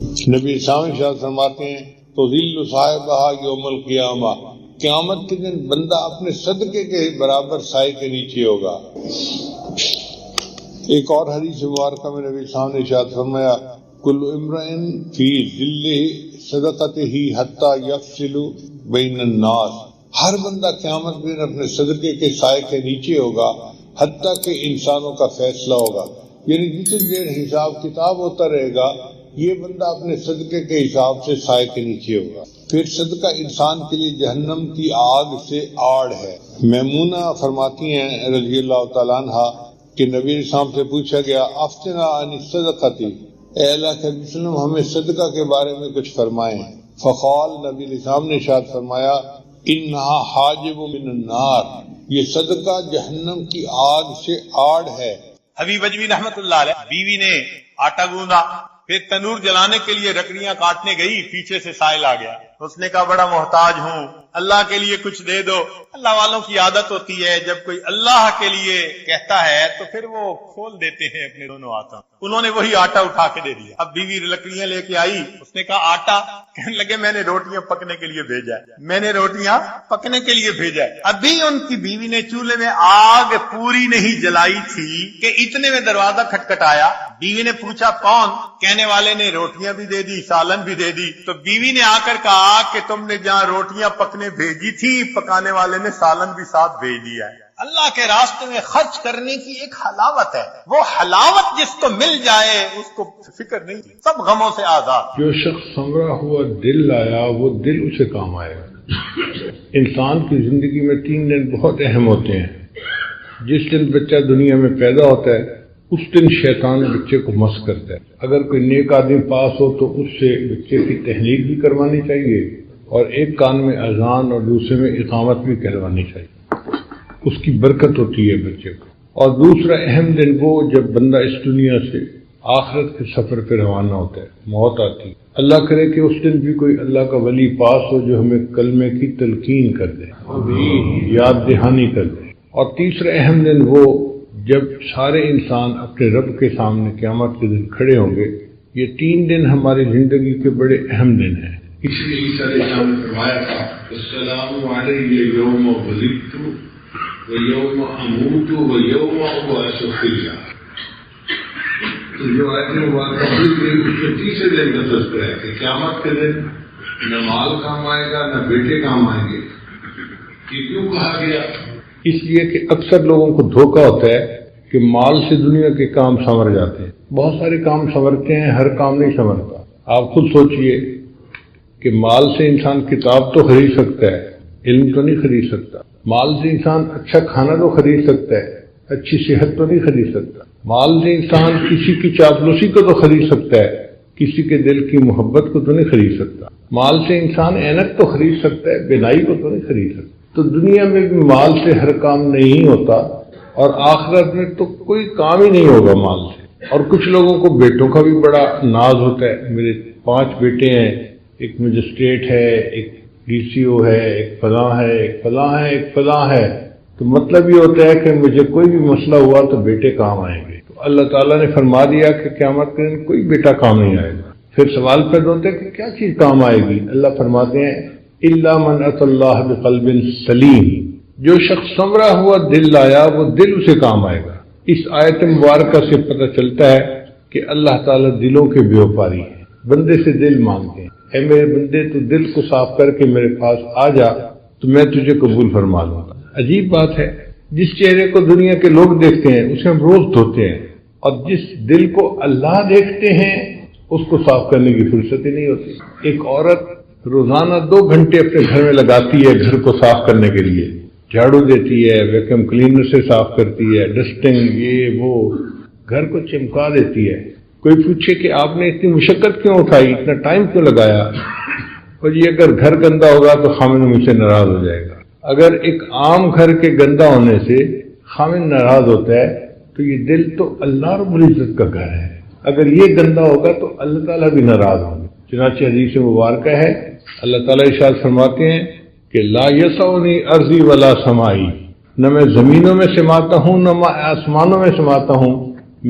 نبی اسلام ارشاد فرماتے ہیں تو ذل صاحبہ یوم القیامہ، قیامت کے دن بندہ اپنے صدقے کے برابر سائے کے نیچے ہوگا۔ ایک اور حدیث مبارکہ میں نبی اسلام نے ارشاد فرمایا کل امرئ فی ذل صدقتہ حتی یفصل بین الناس، ہر بندہ قیامت کے دن اپنے صدقے کے سائے کے نیچے ہوگا حتیٰ کہ انسانوں کا فیصلہ ہوگا، یعنی جتنی دیر حساب کتاب ہوتا رہے گا یہ بندہ اپنے صدقے کے حساب سے سائے کے نیچے ہوگا۔ پھر صدقہ انسان کے لیے جہنم کی آگ سے آڑ ہے۔ میمونہ فرماتی ہیں رضی اللہ تعالیٰ عنہ کہ نبی اسلام سے پوچھا گیا افتنا عن الصدقۃ، اے اللہ کے وسلم ہمیں صدقہ کے بارے میں کچھ فرمائیں۔ فقال، نبی اسلام نے ارشاد فرمایا انہا حاجب من النار، یہ صدقہ جہنم کی آگ سے آڑ ہے۔ حبیب اجوی رحمت اللہ علیہ، بیوی نے آٹا گوندا، پھر تنور جلانے کے لیے لکڑیاں کاٹنے گئی، پیچھے سے سائل آ گیا، اس نے کہا بڑا محتاج ہوں، اللہ کے لیے کچھ دے دو۔ اللہ والوں کی عادت ہوتی ہے جب کوئی اللہ کے لیے کہتا ہے تو پھر وہ کھول دیتے ہیں اپنے دونوں ہاتھوں۔ انہوں نے وہی آٹا اٹھا کے دے دیا۔ اب بیوی لکڑیاں لے کے آئی، اس نے کہا آٹا، کہنے لگے میں نے روٹیاں پکنے کے لیے بھیجا ہے، میں نے روٹیاں پکنے کے لیے بھیجا ہے۔ ابھی ان کی بیوی نے چولہے میں آگ پوری نہیں جلائی تھی کہ اتنے میں دروازہ کھٹکھٹایا۔ بیوی نے پوچھا کون؟ کہنے والے نے روٹیاں بھی دے دی، سالن بھی دے دی۔ تو بیوی نے آ کر کہا کہ تم نے جہاں روٹیاں پکنے بھیجی تھی پکانے والے نے سالن بھی ساتھ بھیج دیا ہے۔ اللہ کے راستے میں خرچ کرنے کی ایک حلاوت ہے، وہ حلاوت جس کو مل جائے اس کو فکر نہیں، سب غموں سے آزاد۔ جو شخص سنورا ہوا دل لایا وہ دل اسے کام آئے گا۔ انسان کی زندگی میں 3 دن بہت اہم ہوتے ہیں۔ جس دن بچہ دنیا میں پیدا ہوتا ہے اس دن شیطان بچے کو مس کرتا ہے۔ اگر کوئی نیک آدمی پاس ہو تو اس سے بچے کی تحلیل بھی کروانی چاہیے، اور ایک کان میں اذان اور دوسرے میں اقامت بھی کروانی چاہیے، اس کی برکت ہوتی ہے بچے کو۔ اور دوسرا اہم دن وہ جب بندہ اس دنیا سے آخرت کے سفر پہ روانہ ہوتا ہے، موت آتی ہے۔ اللہ کرے کہ اس دن بھی کوئی اللہ کا ولی پاس ہو جو ہمیں کلمے کی تلقین کر دے، یاد دہانی کر دے۔ اور تیسرا اہم دن وہ جب سارے انسان اپنے رب کے سامنے قیامت کے دن کھڑے ہوں گے۔ یہ 3 دن ہماری زندگی کے بڑے اہم دن ہیں۔ اس لیے عیسیٰ علیہ السلام نے فرمایا تھا السلام علیہ یوم ولدت ویوم اموت ویوم ابعث حیا۔ تو جو آیت مبارکہ پڑھی گئی اس میں تیسرے دن کا تذکرہ ہے کہ قیامت کے دن نہ مال کام آئے گا نہ بیٹے کام آئیں گے۔ یہ کیوں کہا گیا؟ اس لیے کہ اکثر لوگوں کو دھوکہ ہوتا ہے کہ مال سے دنیا کے کام سنور جاتے ہیں۔ بہت سارے کام سنورتے ہیں، ہر کام نہیں سنورتا۔ آپ خود سوچئے کہ مال سے انسان کتاب تو خرید سکتا ہے، علم تو نہیں خرید سکتا۔ مال سے انسان اچھا کھانا تو خرید سکتا ہے، اچھی صحت تو نہیں خرید سکتا۔ مال سے انسان کسی کی چاپلوسی کو تو خرید سکتا ہے، کسی کے دل کی محبت کو تو نہیں خرید سکتا۔ مال سے انسان اینک تو خرید سکتا ہے، بینائی کو تو نہیں خرید سکتا۔ تو دنیا میں بھی مال سے ہر کام نہیں ہوتا، اور آخرت میں تو کوئی کام ہی نہیں ہوگا مال سے۔ اور کچھ لوگوں کو بیٹوں کا بھی بڑا ناز ہوتا ہے، میرے 5 بیٹے ہیں، ایک مجسٹریٹ ہے، ایک ڈی سی او ہے، ایک فلاں ہے، ایک فلاں ہے، ایک فلاں ہے۔ تو مطلب یہ ہوتا ہے کہ مجھے کوئی بھی مسئلہ ہوا تو بیٹے کام آئیں گے۔ تو اللہ تعالیٰ نے فرما دیا کہ قیامت کے دن کوئی بیٹا کام نہیں آئے گا۔ پھر سوال پیدا ہوتا ہے کہ کیا چیز کام آئے گی؟ اللہ فرماتے ہیں الا من اتى اللہ بقلب سلیم، جو شخص سنورا ہوا دل لایا وہ دل اسے کام آئے گا۔ اس آیت مبارکہ سے پتہ چلتا ہے کہ اللہ تعالیٰ دلوں کے بیوپاری ہیں، بندے سے دل مانگتے ہیں۔ اے میرے بندے تو دل کو صاف کر کے میرے پاس آ جا تو میں تجھے قبول فرما لوں گا۔ عجیب بات ہے، جس چہرے کو دنیا کے لوگ دیکھتے ہیں اسے ہم روز دھوتے ہیں، اور جس دل کو اللہ دیکھتے ہیں اس کو صاف کرنے کی فرصت ہی نہیں ہوتی۔ ایک عورت روزانہ 2 گھنٹے اپنے گھر میں لگاتی ہے گھر کو صاف کرنے کے لیے، جھاڑو دیتی ہے، ویکیوم کلینر سے صاف کرتی ہے، ڈسٹنگ یہ وہ، گھر کو چمکا دیتی ہے۔ کوئی پوچھے کہ آپ نے اتنی مشقت کیوں اٹھائی، اتنا ٹائم کیوں لگایا؟ اور یہ اگر گھر گندا ہوگا تو خامن مجھ سے ناراض ہو جائے گا۔ اگر ایک عام گھر کے گندا ہونے سے خامن ناراض ہوتا ہے تو یہ دل تو اللہ رب العزت کا گھر ہے، اگر یہ گندا ہوگا تو اللہ تعالیٰ بھی ناراض ہوں گے۔ چنانچہ حدیث مبارکہ ہے، اللہ تعالیٰ ارشاد فرماتے ہیں کہ لا یسعنی ارضی ولا سمائی، نہ میں زمینوں میں سماتا ہوں نہ میں آسمانوں میں سماتا ہوں،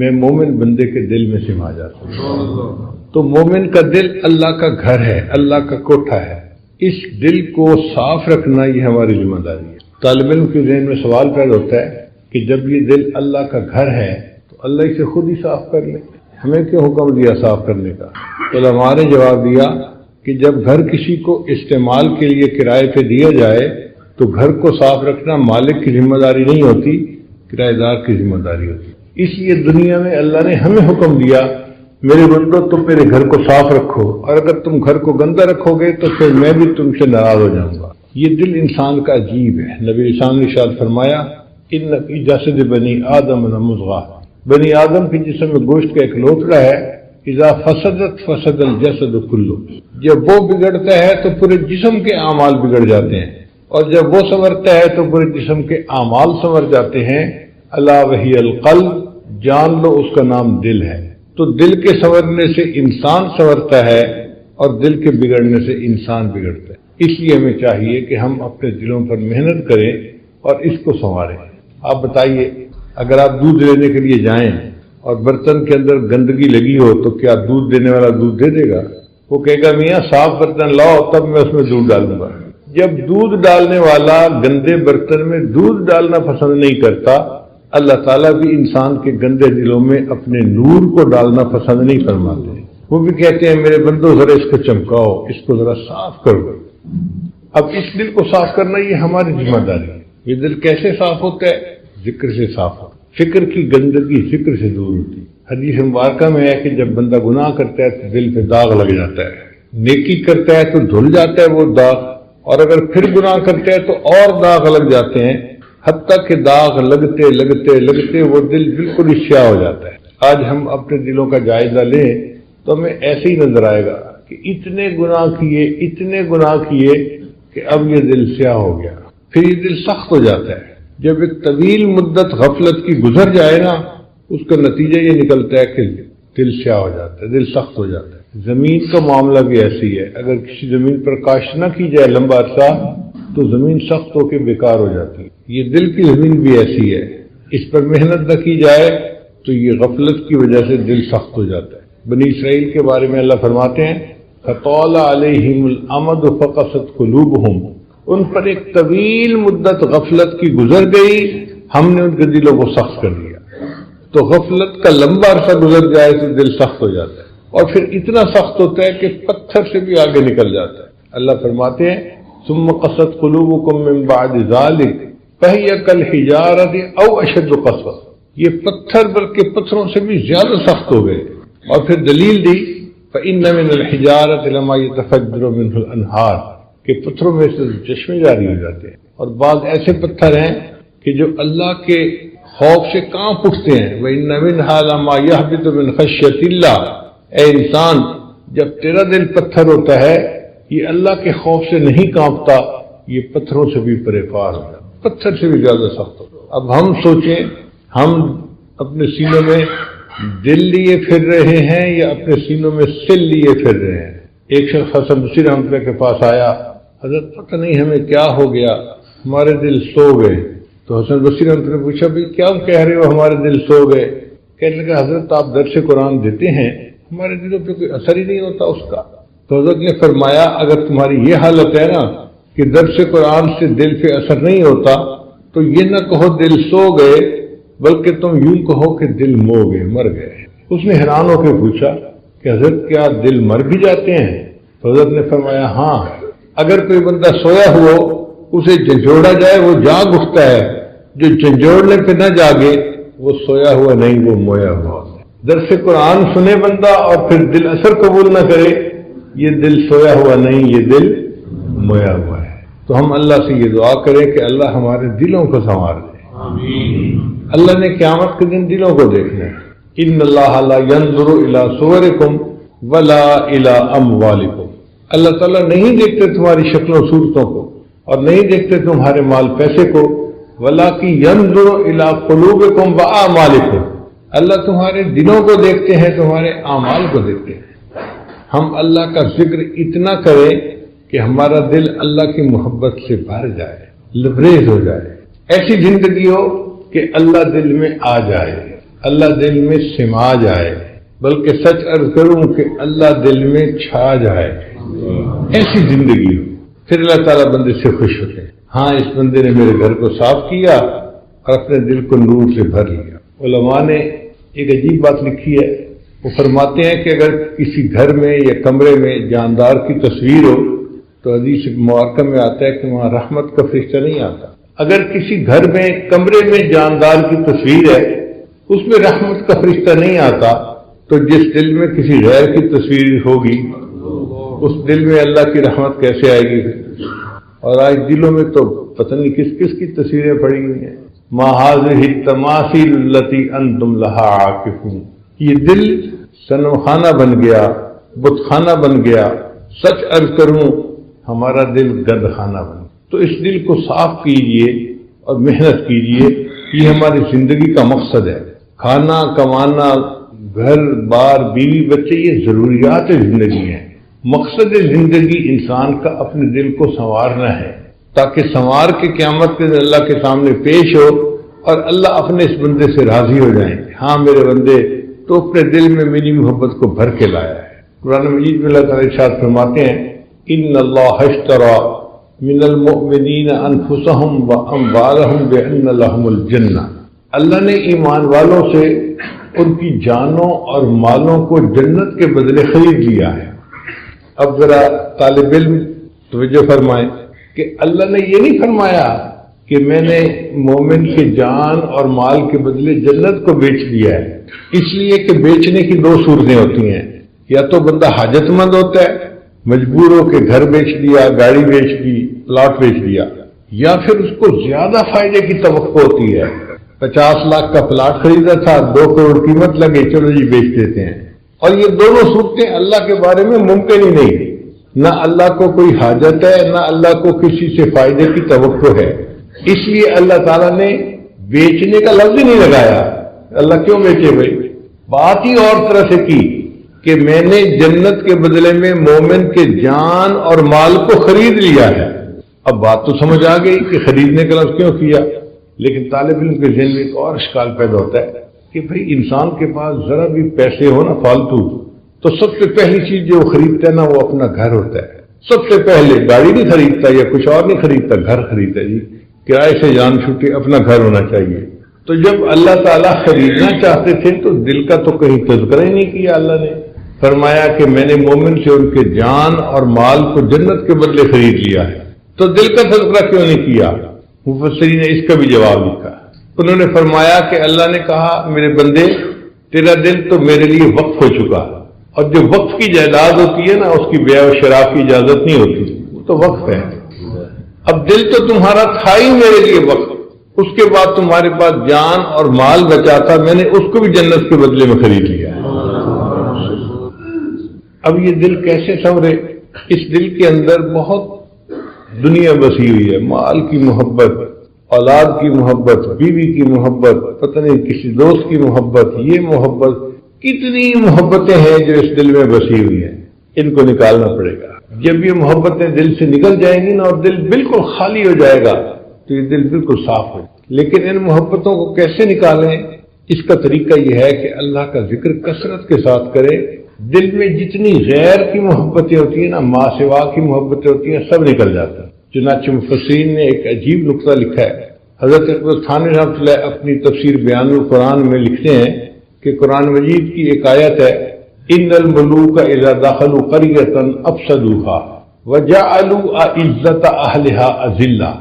میں مومن بندے کے دل میں سما جاتا ہوں۔ تو مومن کا دل اللہ کا گھر ہے، اللہ کا کوٹھا ہے۔ اس دل کو صاف رکھنا یہ ہماری ذمہ داری ہے۔ طالب علم کے ذہن میں سوال پیدا ہوتا ہے کہ جب یہ دل اللہ کا گھر ہے تو اللہ اسے خود ہی صاف کر لے، ہمیں کیوں حکم دیا صاف کرنے کا؟ تو ہمارے جواب دیا کہ جب گھر کسی کو استعمال کے لیے کرائے پہ دیا جائے تو گھر کو صاف رکھنا مالک کی ذمہ داری نہیں ہوتی، کرایہ دار کی ذمہ داری ہوتی۔ اس لیے دنیا میں اللہ نے ہمیں حکم دیا، میرے بندو تم میرے گھر کو صاف رکھو، اور اگر تم گھر کو گندا رکھو گے تو پھر میں بھی تم سے ناراض ہو جاؤں گا۔ یہ دل انسان کا عجیب ہے۔ نبی اسلام نے ارشاد فرمایا ان فی جسد بنی آدم لمضغہ، بنی آدم کے جسم میں گوشت کا ایک لوتڑا ہے، اذا فسدت فسد الجسد کلو، جب وہ بگڑتا ہے تو پورے جسم کے اعمال بگڑ جاتے ہیں، اور جب وہ سنورتا ہے تو پورے جسم کے اعمال سنور جاتے ہیں۔ الا وہی القلب، جان لو اس کا نام دل ہے۔ تو دل کے سنورنے سے انسان سنورتا ہے اور دل کے بگڑنے سے انسان بگڑتا ہے۔ اس لیے ہمیں چاہیے کہ ہم اپنے دلوں پر محنت کریں اور اس کو سنواریں۔ آپ بتائیے، اگر آپ دودھ لینے کے لیے جائیں اور برتن کے اندر گندگی لگی ہو تو کیا دودھ دینے والا دودھ دے دے گا؟ وہ کہے گا میاں صاف برتن لاؤ تب میں اس میں دودھ ڈالوں گا۔ جب دودھ ڈالنے والا گندے برتن میں دودھ ڈالنا پسند نہیں کرتا، اللہ تعالیٰ بھی انسان کے گندے دلوں میں اپنے نور کو ڈالنا پسند نہیں فرماتے۔ وہ بھی کہتے ہیں میرے بندو ذرا اس کو چمکاؤ، اس کو ذرا صاف کرو۔ اب اس دل کو صاف کرنا یہ ہماری ذمہ داری ہے۔ یہ دل کیسے صاف ہوتا ہے؟ ذکر سے صاف ہوتا ہے۔ فکر کی گندگی ذکر سے دور ہوتی ہے۔ حدیث مبارکہ میں ہے کہ جب بندہ گناہ کرتا ہے تو دل پہ داغ لگ جاتا ہے، نیکی کرتا ہے تو دھل جاتا ہے وہ داغ، اور اگر پھر گناہ کرتا ہے تو اور داغ لگ جاتے ہیں، حتیٰ کہ داغ لگتے لگتے لگتے وہ دل بالکل ہی سیاہ ہو جاتا ہے۔ آج ہم اپنے دلوں کا جائزہ لیں تو ہمیں ایسے ہی نظر آئے گا کہ اتنے گناہ کیے کہ اب یہ دل سیاہ ہو گیا۔ پھر یہ دل سخت ہو جاتا ہے۔ جب ایک طویل مدت غفلت کی گزر جائے نا، اس کا نتیجہ یہ نکلتا ہے کہ دل سیاہ ہو جاتا ہے، دل سخت ہو جاتا ہے۔ زمین کا معاملہ بھی ایسی ہے، اگر کسی زمین پر کاشت نہ کی جائے لمبا عرصہ تو زمین سخت ہو کے بیکار ہو جاتی ہے۔ یہ دل کی زمین بھی ایسی ہے، اس پر محنت نہ کی جائے تو یہ غفلت کی وجہ سے دل سخت ہو جاتا ہے۔ بنی اسرائیل کے بارے میں اللہ فرماتے ہیں فَطَالَ عَلَيْهِمُ الْأَمَدُ فَقَسَتْ قُلُوبُهُمْ، ان پر ایک طویل مدت غفلت کی گزر گئی، ہم نے ان کے دلوں کو سخت کر دیا۔ تو غفلت کا لمبا عرصہ گزر جائے تو دل سخت ہو جاتا ہے، اور پھر اتنا سخت ہوتا ہے کہ پتھر سے بھی آگے نکل جاتا ہے۔ اللہ فرماتے ہیں ثم قست قلوبكم من بعد ذلك فهي كالحجارة او اشد قسوة، یہ پتھر بلکہ پتھروں سے بھی زیادہ سخت ہو گئے۔ اور پھر دلیل دی فإن من الحجارة لما يتفجر منه الانهار، کہ پتھروں میں سے چشمے جاری ہو جاتے ہیں۔ اور بعض ایسے پتھر ہیں کہ جو اللہ کے خوف سے کانپ اٹھتے ہیں۔ وَإِنَّ مِنْهَا لَمَا يَهْبِطُ مِنْ خَشْيَةِ اللَّهِ، اے انسان جب تیرا دل پتھر ہوتا ہے یہ اللہ کے خوف سے نہیں کانپتا، یہ پتھروں سے بھی پرے پار ہوتا ہے، پتھر سے بھی زیادہ سخت ہوتا ہے۔ اب ہم سوچیں، ہم اپنے سینوں میں دل لیے پھر رہے ہیں یا اپنے سینوں میں سل لیے پھر رہے ہیں؟ ایک شخص حسن بصری رحمۃ اللہ کے پاس آیا، حضرت پتہ نہیں ہمیں کیا ہو گیا، ہمارے دل سو گئے۔ تو حسن بصری رحمۃ اللہ نے پوچھا بھائی کیا کہہ رہے ہو ہمارے دل سو گئے؟ کہنے لگا حضرت آپ درس قرآن دیتے ہیں، ہمارے دلوں پہ کوئی اثر ہی نہیں ہوتا اس کا۔ تو حضرت نے فرمایا اگر تمہاری یہ حالت ہے نا کہ درس قرآن سے دل پہ اثر نہیں ہوتا تو یہ نہ کہو دل سو گئے، بلکہ تم یوں کہو کہ دل مو گئے، مر گئے۔ اس نے حیران ہو کے پوچھا کہ حضرت کیا دل مر بھی جاتے ہیں؟ تو حضرت نے فرمایا ہاں، اگر کوئی بندہ سویا ہو اسے جھنجھوڑا جائے وہ جاگ اٹھتا ہے، جو جھنجھوڑنے پہ نہ جاگے وہ سویا ہوا نہیں، وہ مویا ہوا۔ درس قرآن سنے بندہ اور پھر دل اثر قبول نہ کرے، یہ دل سویا ہوا نہیں، یہ دل مویا ہوا ہے۔ تو ہم اللہ سے یہ دعا کریں کہ اللہ ہمارے دلوں کو سنوار دے۔ اللہ نے قیامت کے دن دلوں کو دیکھنا ہے۔ ان اللہ لا ينظر الى صورکم ولا الى اموالکم، اللہ تعالیٰ نہیں دیکھتے تمہاری شکلوں صورتوں کو اور نہیں دیکھتے تمہارے مال پیسے کو، ولکن ينظر الى قلوبکم واعمالکم، اللہ تمہارے دلوں کو دیکھتے ہیں، تمہارے اعمال کو دیکھتے ہیں۔ ہم اللہ کا ذکر اتنا کریں کہ ہمارا دل اللہ کی محبت سے بھر جائے، لبریز ہو جائے، ایسی زندگی ہو کہ اللہ دل میں آ جائے، اللہ دل میں سما جائے۔ بلکہ سچ عرض کروں کہ اللہ دل میں چھا جائے، ایسی زندگی ہو، پھر اللہ تعالیٰ بندے سے خوش ہوتے ہیں۔ ہاں اس بندے نے میرے گھر کو صاف کیا اور اپنے دل کو نور سے بھر لیا۔ علماء نے ایک عجیب بات لکھی ہے، وہ فرماتے ہیں کہ اگر کسی گھر میں یا کمرے میں جاندار کی تصویر ہو تو حدیث مبارکہ میں آتا ہے کہ وہاں رحمت کا فرشتہ نہیں آتا۔ اگر کسی گھر میں کمرے میں جاندار کی تصویر ہے اس میں رحمت کا فرشتہ نہیں آتا، تو جس دل میں کسی غیر کی تصویر ہوگی اس دل میں اللہ کی رحمت کیسے آئے گی؟ اور آج دلوں میں تو پتہ نہیں کس کس کی تصویریں پڑی ہوئی ہیں۔ ما هذه التماثيل التي انتم لها عاكفون، یہ دل صنم خانہ بن گیا، بت خانہ بن گیا۔ سچ عرض کروں ہمارا دل گند خانہ بن گیا۔ تو اس دل کو صاف کیجئے اور محنت کیجئے، یہ ہماری زندگی کا مقصد ہے۔ کھانا کمانا، گھر بار، بیوی بچے، یہ ضروریات زندگی ہیں۔ مقصد زندگی انسان کا اپنے دل کو سنوارنا ہے تاکہ سنوار کے قیامت کے دن اللہ کے سامنے پیش ہو اور اللہ اپنے اس بندے سے راضی ہو جائیں۔ ہاں میرے بندے تو اپنے دل میں میری محبت کو بھر کے لایا ہے۔ قرآن مجید میں اللہ تعالیٰ ارشاد فرماتے ہیں ان اللہ اشترى من المؤمنین انفسهم واموالهم بان لهم الجنہ، اللہ نے ایمان والوں سے ان کی جانوں اور مالوں کو جنت کے بدلے خرید لیا ہے۔ اب ذرا طالب علم توجہ فرمائیں کہ اللہ نے یہ نہیں فرمایا کہ میں نے مومن کے جان اور مال کے بدلے جنت کو بیچ دیا ہے، اس لیے کہ بیچنے کی دو صورتیں ہوتی ہیں، یا تو بندہ حاجت مند ہوتا ہے، مجبور ہو کے گھر بیچ دیا، گاڑی بیچ دی، پلاٹ بیچ دیا، یا پھر اس کو زیادہ فائدے کی توقع ہوتی ہے۔ 50 لاکھ کا پلاٹ خریدا تھا، 2 کروڑ قیمت لگے، چلو جی بیچ دیتے ہیں۔ اور یہ دونوں صورتیں اللہ کے بارے میں ممکن ہی نہیں، نہ اللہ کو کوئی حاجت ہے نہ اللہ کو کسی سے فائدے کی توقع ہے، اس لیے اللہ تعالیٰ نے بیچنے کا لفظ ہی نہیں لگایا۔ اللہ کیوں بیچے بھائی؟ بات ہی اور طرح سے کی کہ میں نے جنت کے بدلے میں مومن کے جان اور مال کو خرید لیا ہے۔ اب بات تو سمجھ آ گئی کہ خریدنے کا لفظ کیوں کیا، لیکن طالب علم کے ذہن میں ایک اور اشکال پیدا ہوتا ہے کہ بھئی انسان کے پاس ذرا بھی پیسے ہو نا فالتو، تو سب سے پہلی چیز جو خریدتا ہے نا وہ اپنا گھر ہوتا ہے۔ سب سے پہلے گاڑی نہیں خریدتا یا کچھ اور نہیں خریدتا، گھر خریدتا جی، کرائے سے جان چھوٹے، اپنا گھر ہونا چاہیے۔ تو جب اللہ تعالیٰ خریدنا چاہتے تھے تو دل کا تو کہیں تذکرہ ہی نہیں کیا۔ اللہ نے فرمایا کہ میں نے مومن سے ان کے جان اور مال کو جنت کے بدلے خرید لیا ہے، تو دل کا تذکرہ کیوں نہیں کیا؟ مفسرین نے اس کا بھی جواب لکھا۔ انہوں نے فرمایا کہ اللہ نے کہا میرے بندے تیرا دل تو میرے لیے وقف ہو چکا، اور جو وقف کی جائیداد ہوتی ہے نا اس کی بیع و شراء کی اجازت نہیں ہوتی، وہ تو وقف ہے۔ اب دل تو تمہارا تھا ہی میرے لیے وقف، اس کے بعد تمہارے پاس جان اور مال بچا تھا، میں نے اس کو بھی جنت کے بدلے میں خرید لیا ہے۔ اب یہ دل کیسے سنورے؟ اس دل کے اندر بہت دنیا بسی ہوئی ہے، مال کی محبت، اولاد کی محبت، بیوی کی محبت، پتہ نہیں کسی دوست کی محبت، یہ محبت، کتنی محبتیں ہیں جو اس دل میں بسی ہوئی ہیں، ان کو نکالنا پڑے گا۔ جب یہ محبتیں دل سے نکل جائیں گی نا اور دل بالکل خالی ہو جائے گا تو یہ دل بالکل صاف ہو جائے گا۔ لیکن ان محبتوں کو کیسے نکالیں؟ اس کا طریقہ یہ ہے کہ اللہ کا ذکر کثرت کے ساتھ کرے۔ دل میں جتنی غیر کی محبتیں ہوتی ہیں نا، ماں سوا کی محبتیں ہوتی ہیں، سب نکل جاتا ہے۔ چنانچہ مفسرین نے ایک عجیب نقطہ لکھا ہے۔ حضرت اکبر تھانوی رحمۃ اللہ اپنی تفسیر بیان القرآن میں لکھتے ہیں کہ قرآن مجید کی ایک آیت ہے، ان الملوک اذا دخلوا قریۃ افسدوها وجعلوا اعزۃ اہلها اذلہ۔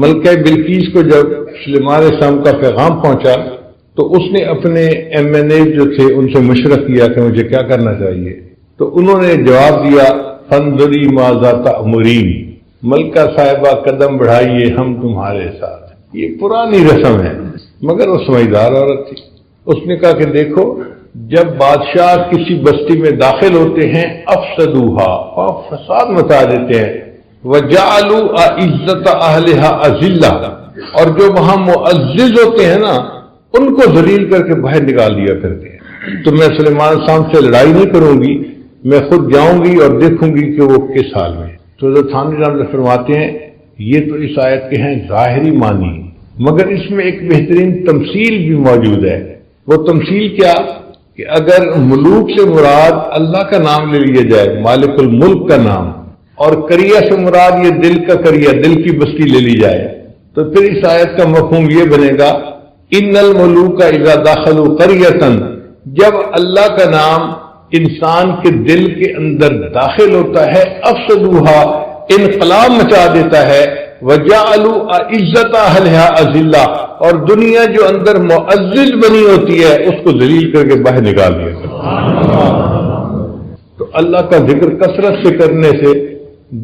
ملکہ بلقیس کو جب سلیمان علیہ السلام کا پیغام پہنچا تو اس نے اپنے MNA جو تھے ان سے مشورہ کیا کہ مجھے کیا کرنا چاہیے، تو انہوں نے جواب دیا فانظری ماذا تأمرین، ملکہ صاحبہ قدم بڑھائیے ہم تمہارے ساتھ۔ یہ پرانی رسم ہے مگر وہ سمجھدار عورت تھی۔ اس نے کہا کہ دیکھو جب بادشاہ کسی بستی میں داخل ہوتے ہیں افسدوہا، اور فساد مچا دیتے ہیں، وجعلوا اعزۃ اہلها اذلہ، اور جو وہاں معزز ہوتے ہیں نا ان کو ذلیل کر کے باہر نکال دیا کرتے ہیں۔ تو میں سلیمان صاحب سے لڑائی نہیں کروں گی، میں خود جاؤں گی اور دیکھوں گی کہ وہ کس حال میں۔ تو حضرت تھانوی رحمۃ اللہ فرماتے ہیں یہ تو اس آیت کے ہیں ظاہری معنی، مگر اس میں ایک بہترین تمثیل بھی موجود ہے۔ وہ تمثیل کیا کہ اگر ملوک سے مراد اللہ کا نام لے لیا جائے، مالک الملک کا نام، اور کریہ سے مراد یہ دل کا کریہ، دل کی بستی لے لی جائے، تو پھر اس آیت کا مفہوم یہ بنے گا ان الملوک اذا دخلوا قریۃ، جب اللہ کا نام انسان کے دل کے اندر داخل ہوتا ہے، افسدوہا، انقلاب مچا دیتا ہے، وجعلوا عزت اہلھا اذلہ، اور دنیا جو اندر معزز بنی ہوتی ہے اس کو ذلیل کر کے باہر نکال دیا کرتا ہے۔ تو اللہ کا ذکر کثرت سے کرنے سے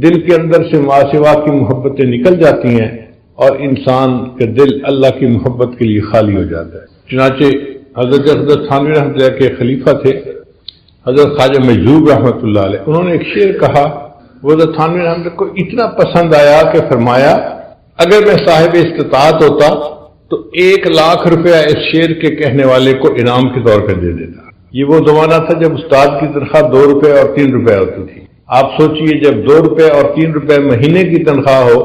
دل کے اندر سے ما سوا کی محبتیں نکل جاتی ہیں اور انسان کا دل اللہ کی محبت کے لیے خالی ہو جاتا ہے۔ چنانچہ حضرت تھانوی رحمۃ اللہ کے خلیفہ تھے حضرت خواجہ مجذوب رحمۃ اللہ علیہ، انہوں نے ایک شعر کہا، وہ حضرت تھانوی رحمۃ اللہ کو اتنا پسند آیا کہ فرمایا اگر میں صاحب استطاعت ہوتا تو 1,00,000 روپیہ اس شعر کے کہنے والے کو انعام کے طور پہ دے دیتا۔ یہ وہ زمانہ تھا جب استاد کی تنخواہ 2 روپے اور 3 روپے ہوتی تھی۔ آپ سوچئے جب 2 روپے اور 3 روپے مہینے کی تنخواہ ہو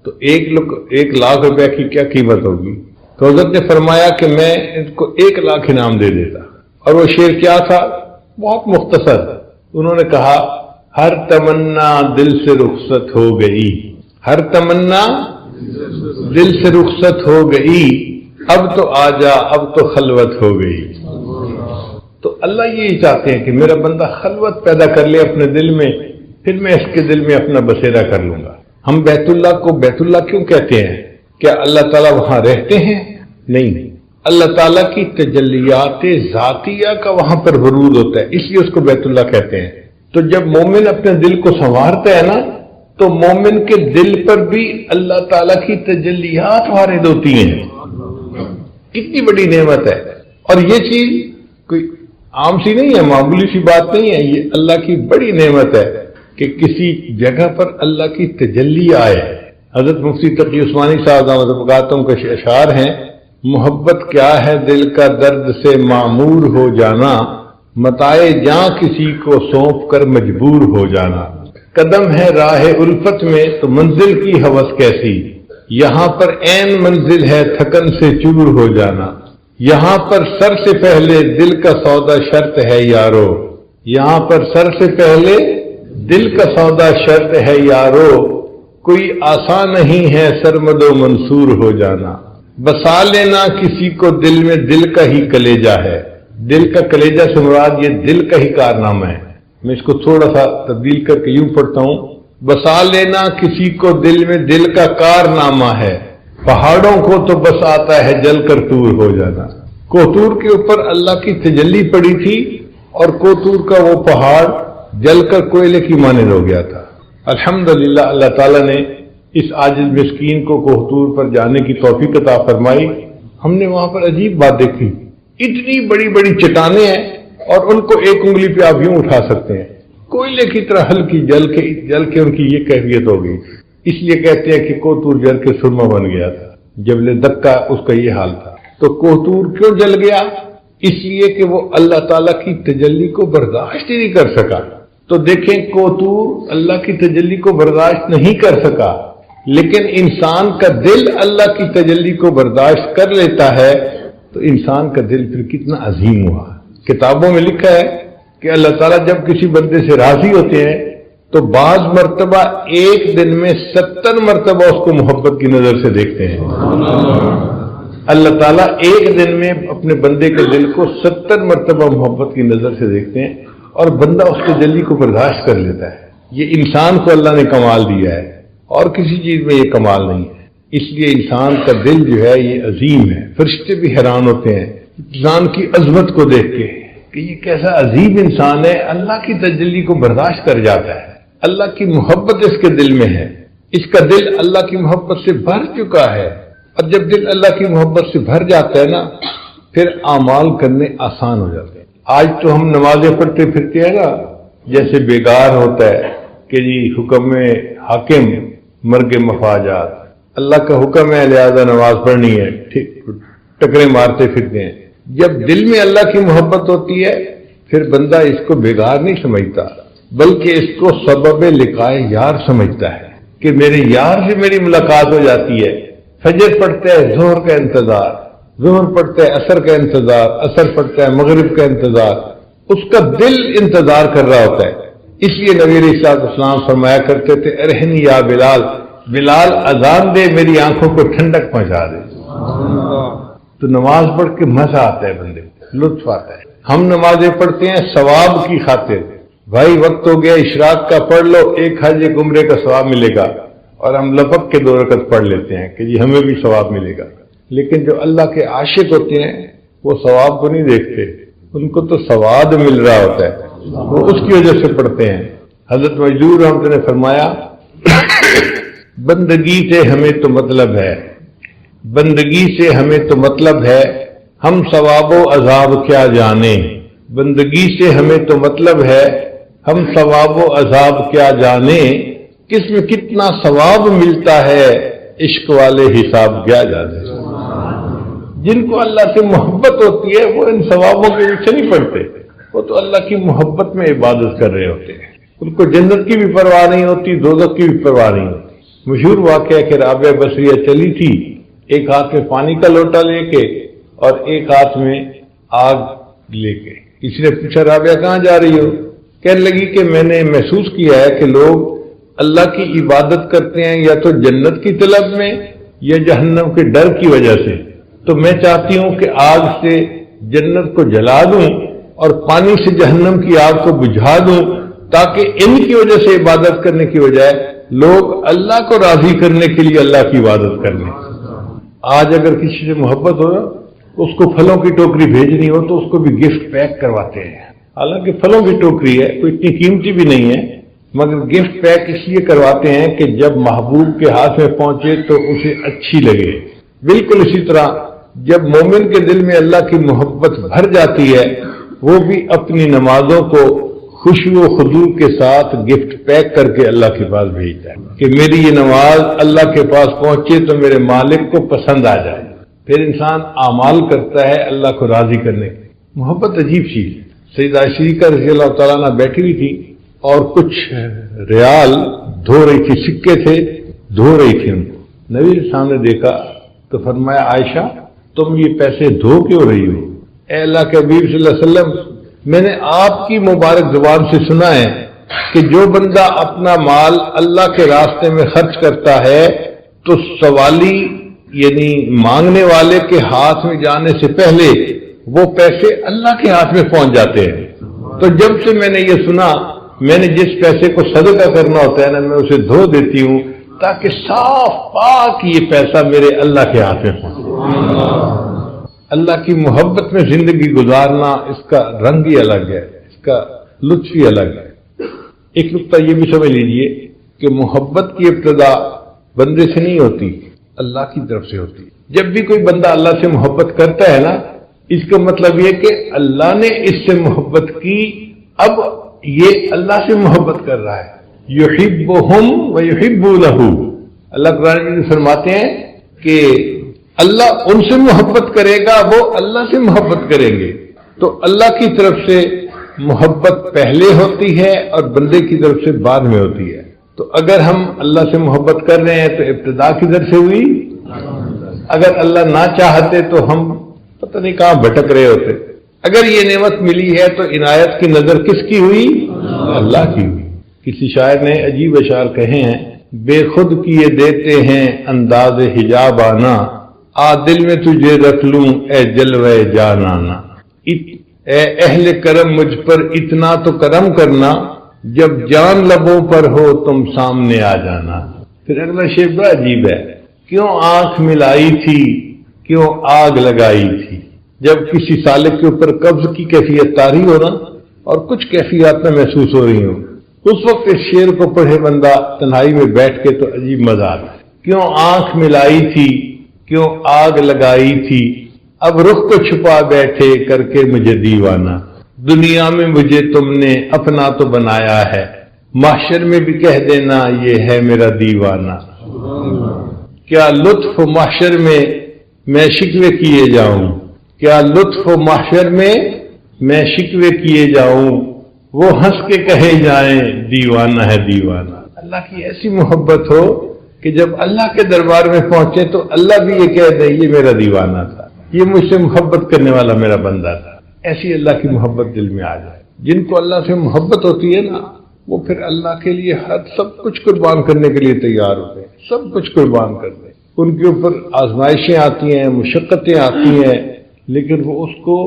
تو 1,00,000 روپے کی کیا قیمت ہوگی؟ تو حضرت نے فرمایا کہ میں ان کو 1,00,000 انعام دے دیتا۔ اور وہ شعر کیا تھا؟ بہت مختصر، انہوں نے کہا ہر تمنا دل سے رخصت ہو گئی، ہر تمنا دل سے رخصت ہو گئی، اب تو آجا اب تو خلوت ہو گئی۔ تو اللہ یہی چاہتے ہیں کہ میرا بندہ خلوت پیدا کر لے اپنے دل میں، پھر میں اس کے دل میں اپنا بسیرا کر لوں گا۔ ہم بیت اللہ کو بیت اللہ کیوں کہتے ہیں؟ کیا اللہ تعالیٰ وہاں رہتے ہیں؟ نہیں، اللہ تعالیٰ کی تجلیات ذاتیہ کا وہاں پر ورود ہوتا ہے، اس لیے اس کو بیت اللہ کہتے ہیں۔ تو جب مومن اپنے دل کو سنوارتا ہے نا تو مومن کے دل پر بھی اللہ تعالیٰ کی تجلیات وارد ہوتی ہیں۔ کتنی بڑی نعمت ہے، اور یہ چیز کوئی عام سی نہیں ہے، معمولی سی بات نہیں ہے، یہ اللہ کی بڑی نعمت ہے کہ کسی جگہ پر اللہ کی تجلی آئے۔ حضرت مفتی تقی عثمانی صاحب دامت برکاتہم کے اشعار ہیں، محبت کیا ہے دل کا درد سے معمور ہو جانا، متائے جاں کسی کو سونپ کر مجبور ہو جانا، قدم ہے راہ الفت میں تو منزل کی ہوس کیسی، یہاں پر عین منزل ہے تھکن سے چور ہو جانا، یہاں پر سر سے پہلے دل کا سودا شرط ہے یارو، یہاں پر سر سے پہلے دل کا سودا شرط ہے یارو، کوئی آسان نہیں ہے سرمد و منصور ہو جانا، بسا لینا کسی کو دل میں دل کا ہی کلیجہ ہے، دل کا کلیجہ سے مراد یہ دل کا ہی کارنامہ ہے۔ میں اس کو تھوڑا سا تبدیل کر کے یوں پڑھتا ہوں، بسا لینا کسی کو دل میں دل کا کارنامہ ہے، پہاڑوں کو تو بس آتا ہے جل کر طور ہو جانا۔ کوہتور کے اوپر اللہ کی تجلی پڑی تھی اور کوہتور کا وہ پہاڑ جل کر کوئلے کی مانند ہو گیا تھا۔ الحمدللہ اللہ تعالیٰ نے اس عاجز مسکین کو کوہتور پر جانے کی توفیق عطا فرمائی۔ ہم نے وہاں پر عجیب بات دیکھی، اتنی بڑی بڑی چٹانیں ہیں اور ان کو ایک انگلی پہ آپ یوں اٹھا سکتے ہیں، کوئلے کی طرح ہلکی جل کے ان کی یہ کیفیت ہو گئی۔ اس لیے کہتے ہیں کہ کوہتور جل کے سرما بن گیا تھا، جبل دکا اس کا یہ حال تھا۔ تو کوہتور کیوں جل گیا؟ اس لیے کہ وہ اللہ تعالیٰ کی تجلی کو برداشت ہی نہیں کر سکا۔ تو دیکھیں کوہتور اللہ کی تجلی کو برداشت نہیں کر سکا، لیکن انسان کا دل اللہ کی تجلی کو برداشت کر لیتا ہے تو انسان کا دل پھر کتنا عظیم ہوا۔ کتابوں میں لکھا ہے کہ اللہ تعالیٰ جب کسی بندے سے راضی ہوتے ہیں تو بعض مرتبہ ایک دن میں 70 مرتبہ اس کو محبت کی نظر سے دیکھتے ہیں۔ اللہ تعالیٰ ایک دن میں اپنے بندے کے دل کو 70 مرتبہ محبت کی نظر سے دیکھتے ہیں اور بندہ اس تجلی کو برداشت کر لیتا ہے۔ یہ انسان کو اللہ نے کمال دیا ہے اور کسی چیز میں یہ کمال نہیں ہے۔ اس لیے انسان کا دل جو ہے یہ عظیم ہے، فرشتے بھی حیران ہوتے ہیں انسان کی عظمت کو دیکھ کے کہ یہ کیسا عظیم انسان ہے، اللہ کی تجلی کو برداشت کر جاتا ہے، اللہ کی محبت اس کے دل میں ہے، اس کا دل اللہ کی محبت سے بھر چکا ہے۔ اور جب دل اللہ کی محبت سے بھر جاتا ہے نا پھر اعمال کرنے آسان ہو جاتے ہیں۔ آج تو ہم نمازیں پڑھتے پھرتے ہیں نا جیسے بیگار ہوتا ہے کہ جی حکم حاکم مرگ مفاجات، اللہ کا حکم ہے لہذا نماز پڑھنی ہے، ٹھیک ٹکرے مارتے پھرتے ہیں۔ جب دل میں اللہ کی محبت ہوتی ہے پھر بندہ اس کو بیگار نہیں سمجھتا بلکہ اس کو سبب لقائے یار سمجھتا ہے کہ میرے یار سے میری ملاقات ہو جاتی ہے۔ فجر پڑھتا ہے، ظہر کا انتظار، ظہر پڑھتا ہے عصر کا انتظار، عصر پڑھتا ہے مغرب کا انتظار، اس کا دل انتظار کر رہا ہوتا ہے۔ اس لیے نبی علیہ السلام فرمایا کرتے تھے ارہنی یا بلال، بلال اذان دے میری آنکھوں کو ٹھنڈک پہنچا دے۔ تو نماز پڑھ کے مزہ آتا ہے، بندے لطف آتا ہے۔ ہم نمازیں پڑھتے ہیں ثواب کی خاطر، بھائی وقت ہو گیا عشراق کا پڑھ لو، ایک حج ایک عمرے کا ثواب ملے گا، اور ہم لپک کے 2 رکعت پڑھ لیتے ہیں کہ جی ہمیں بھی ثواب ملے گا۔ لیکن جو اللہ کے عاشق ہوتے ہیں وہ ثواب کو نہیں دیکھتے، ان کو تو ثواب مل رہا ہوتا ہے، وہ اس کی وجہ سے پڑھتے ہیں۔ حضرت مجدور رحمۃ اللہ نے فرمایا بندگی سے ہمیں تو مطلب ہے، بندگی سے ہمیں تو مطلب ہے، ہم ثواب و عذاب کیا جانیں، بندگی سے ہمیں تو مطلب ہے، ہم ثواب و عذاب کیا جانیں، کس میں کتنا ثواب ملتا ہے، عشق والے حساب کیا جانے۔ جن کو اللہ سے محبت ہوتی ہے وہ ان ثوابوں کے پیچھے نہیں پڑتے، وہ تو اللہ کی محبت میں عبادت کر رہے ہوتے ہیں، ان کو جنت کی بھی پرواہ نہیں ہوتی، دوزخ کی بھی پرواہ نہیں ہوتی۔ مشہور واقعہ ہے کہ رابعہ بصریہ چلی تھی ایک ہاتھ میں پانی کا لوٹا لے کے اور ایک ہاتھ میں آگ لے کے۔ کسی نے پوچھا رابعہ کہاں جا رہی ہو؟ کہنے لگی کہ میں نے محسوس کیا ہے کہ لوگ اللہ کی عبادت کرتے ہیں یا تو جنت کی طلب میں یا جہنم کے ڈر کی وجہ سے، تو میں چاہتی ہوں کہ آگ سے جنت کو جلا دوں اور پانی سے جہنم کی آگ کو بجھا دوں، تاکہ ان کی وجہ سے عبادت کرنے کی بجائے لوگ اللہ کو راضی کرنے کے لیے اللہ کی عبادت کر لیں۔ آج اگر کسی سے محبت ہو اس کو پھلوں کی ٹوکری بھیجنی ہو تو اس کو بھی گفٹ پیک کرواتے ہیں، حالانکہ پھلوں کی ٹوکری ہے، کوئی اتنی قیمتی بھی نہیں ہے، مگر گفٹ پیک اس لیے کرواتے ہیں کہ جب محبوب کے ہاتھ میں پہنچے تو اسے اچھی لگے۔ بالکل اسی طرح جب مومن کے دل میں اللہ کی محبت بھر جاتی ہے وہ بھی اپنی نمازوں کو خوشی و خضوع کے ساتھ گفٹ پیک کر کے اللہ کے پاس بھیجتا ہے کہ میری یہ نماز اللہ کے پاس پہنچے تو میرے مالک کو پسند آ جائے۔ پھر انسان اعمال کرتا ہے اللہ کو راضی کرنے کی۔ محبت عجیب چیز ہے۔ سیدہ عائشہ رضی اللہ تعالیٰ عنہ بیٹھی ہوئی تھی اور کچھ ریال دھو رہی تھی، سکے تھے دھو رہی تھی، ان کو نبی کے سامنے دیکھا تو فرمایا عائشہ تم یہ پیسے دھو کیوں رہی ہو؟ اے اللہ کے حبیب صلی اللہ علیہ وسلم میں نے آپ کی مبارک زبان سے سنا ہے کہ جو بندہ اپنا مال اللہ کے راستے میں خرچ کرتا ہے تو سوالی یعنی مانگنے والے کے ہاتھ میں جانے سے پہلے وہ پیسے اللہ کے ہاتھ میں پہنچ جاتے ہیں۔ تو جب سے میں نے یہ سنا میں نے جس پیسے کو صدقہ کرنا ہوتا ہے نا میں اسے دھو دیتی ہوں تاکہ صاف پاک یہ پیسہ میرے اللہ کے ہاتھ میں پہنچے۔ اللہ کی محبت میں زندگی گزارنا اس کا رنگ ہی الگ ہے، اس کا لطف ہی الگ ہے۔ ایک نقطہ یہ بھی سمجھ لیجئے کہ محبت کی ابتدا بندے سے نہیں ہوتی، اللہ کی طرف سے ہوتی۔ جب بھی کوئی بندہ اللہ سے محبت کرتا ہے نا اس کا مطلب یہ کہ اللہ نے اس سے محبت کی، اب یہ اللہ سے محبت کر رہا ہے۔ یحبہم ویحبونہ، اللہ قرآن میں فرماتے ہیں کہ اللہ ان سے محبت کرے گا، وہ اللہ سے محبت کریں گے۔ تو اللہ کی طرف سے محبت پہلے ہوتی ہے اور بندے کی طرف سے بعد میں ہوتی ہے۔ تو اگر ہم اللہ سے محبت کر رہے ہیں تو ابتدا کدھر سے ہوئی؟ اگر اللہ نہ چاہتے تو ہم پتہ نہیں کہاں بھٹک رہے ہوتے۔ اگر یہ نعمت ملی ہے تو عنایت کی نظر کس کی ہوئی؟ اللہ کی ہوئی۔ کسی شاعر نے عجیب اشعار کہے ہیں، بے خود کیے دیتے ہیں انداز حجاب آنا، آ دل میں تجھے رکھ لوں اے جلوے جانانا، اے اہل کرم مجھ پر اتنا تو کرم کرنا، جب جان لبوں پر ہو تم سامنے آ جانا۔ پھر اگلا شعر بڑا عجیب ہے، کیوں آنکھ ملائی تھی کیوں آگ لگائی تھی۔ جب کسی سالک کے اوپر قبض کی کیفیت طاری ہو نا اور کچھ کیفیات میں محسوس ہو رہی ہوں، اس وقت اس شعر کو پڑھے بندہ تنہائی میں بیٹھ کے تو عجیب مزہ آتا ہے۔ کیوں آنکھ ملائی تھی کیوں آگ لگائی تھی، اب رخ کو چھپا بیٹھے کر کے مجھے دیوانہ، دنیا میں مجھے تم نے اپنا تو بنایا ہے، محشر میں بھی کہہ دینا یہ ہے میرا دیوانہ۔ کیا لطف محشر میں شکوے کیے جاؤں، کیا لطف محشر میں شکوے کیے جاؤں، وہ ہنس کے کہے جائیں دیوانہ ہے دیوانہ۔ اللہ کی ایسی محبت ہو کہ جب اللہ کے دربار میں پہنچے تو اللہ بھی یہ کہہ دے یہ میرا دیوانہ تھا۔ یہ مجھ سے محبت کرنے والا میرا بندہ تھا. ایسی اللہ کی محبت دل میں آ جائے. جن کو اللہ سے محبت ہوتی ہے نا، وہ پھر اللہ کے لیے سب کچھ قربان کرنے کے لیے تیار ہوتے ہیں، سب کچھ قربان کرتے ہیں. ان کے اوپر آزمائشیں آتی ہیں، مشقتیں آتی ہیں، لیکن وہ اس کو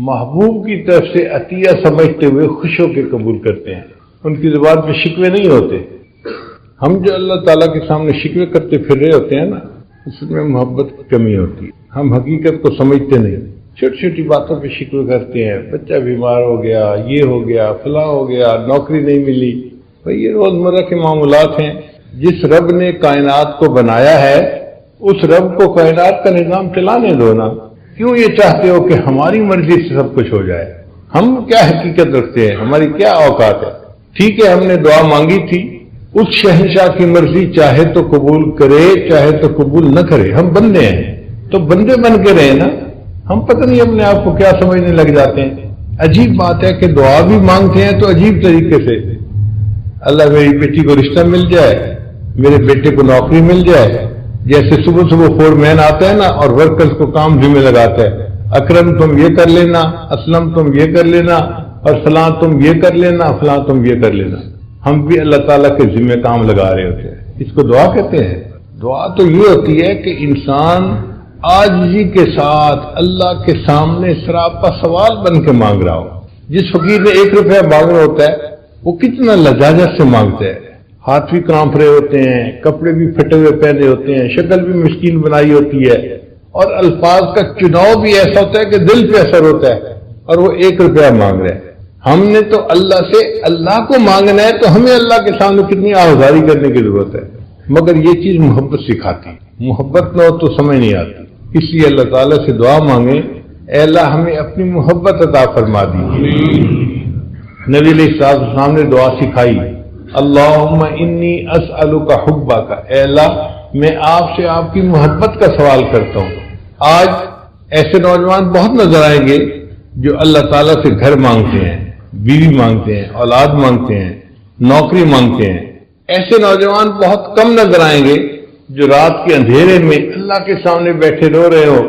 محبوب کی طرف سے عطیہ سمجھتے ہوئے خوش ہو کے قبول کرتے ہیں. ان کی زبان پہ شکوے نہیں ہوتے. ہم جو اللہ تعالیٰ کے سامنے شکوے کرتے پھر رہے ہوتے ہیں نا، اس میں محبت کی کمی ہوتی ہے. ہم حقیقت کو سمجھتے نہیں، چھوٹی چھوٹی باتوں پہ شکوے کرتے ہیں. بچہ بیمار ہو گیا، یہ ہو گیا، فلاں ہو گیا، نوکری نہیں ملی. بھئی یہ روزمرہ کے معاملات ہیں. جس رب نے کائنات کو بنایا ہے اس رب کو کائنات کا نظام چلانے دو نا. کیوں یہ چاہتے ہو کہ ہماری مرضی سے سب کچھ ہو جائے؟ ہم کیا حقیقت رکھتے ہیں؟ ہماری کیا اوقات ہے؟ ٹھیک ہے، ہم نے دعا مانگی تھی، اس شہنشاہ کی مرضی چاہے تو قبول کرے چاہے تو قبول نہ کرے. ہم بندے ہیں تو بندے بن کے رہے نا. ہم پتہ نہیں اپنے آپ کو کیا سمجھنے لگ جاتے ہیں. عجیب بات ہے کہ دعا بھی مانگتے ہیں تو عجیب طریقے سے. اللہ میری بیٹی کو رشتہ مل جائے، میرے بیٹے کو نوکری مل جائے. جیسے صبح صبح فور مین آتا ہے نا اور ورکرز کو کام ذمہ لگاتا ہے. اکرم تم یہ کر لینا، اسلم تم یہ کر لینا، اور فلاں تم یہ کر لینا، فلاں تم یہ کر لینا. ہم بھی اللہ تعالیٰ کے ذمہ کام لگا رہے ہوتے ہیں. اس کو دعا کہتے ہیں. دعا تو یہ ہوتی ہے کہ انسان عاجزی کے ساتھ اللہ کے سامنے سراپا سوال بن کے مانگ رہا ہو. جس فقیر نے 1 روپیہ مانگنا ہوتا ہے وہ کتنا لجاجت سے مانگتا ہے. ہاتھ بھی کانپ رہے ہوتے ہیں، کپڑے بھی پھٹے ہوئے پہنے ہوتے ہیں، شکل بھی مسکین بنائی ہوتی ہے، اور الفاظ کا چناؤ بھی ایسا ہوتا ہے کہ دل پہ اثر ہوتا ہے. اور وہ 1 روپیہ مانگ رہے ہیں. ہم نے تو اللہ سے اللہ کو مانگنا ہے تو ہمیں اللہ کے سامنے کتنی آہذاری کرنے کی ضرورت ہے. مگر یہ چیز محبت سکھاتی. محبت نہ ہو تو سمجھ نہیں آتی. اس لیے اللہ تعالیٰ سے دعا مانگیں، اے اللہ ہمیں اپنی محبت عطا فرما دی. نبی علیہ السلام نے دعا سکھائی، اللہم انی اسألک حبک. اے اللہ میں آپ سے آپ کی محبت کا سوال کرتا ہوں. آج ایسے نوجوان بہت نظر آئیں گے جو اللہ تعالیٰ سے گھر مانگتے ہیں، بیوی مانگتے ہیں، اولاد مانگتے ہیں، نوکری مانگتے ہیں. ایسے نوجوان بہت کم نظر آئیں گے جو رات کے اندھیرے میں اللہ کے سامنے بیٹھے رو رہے ہو،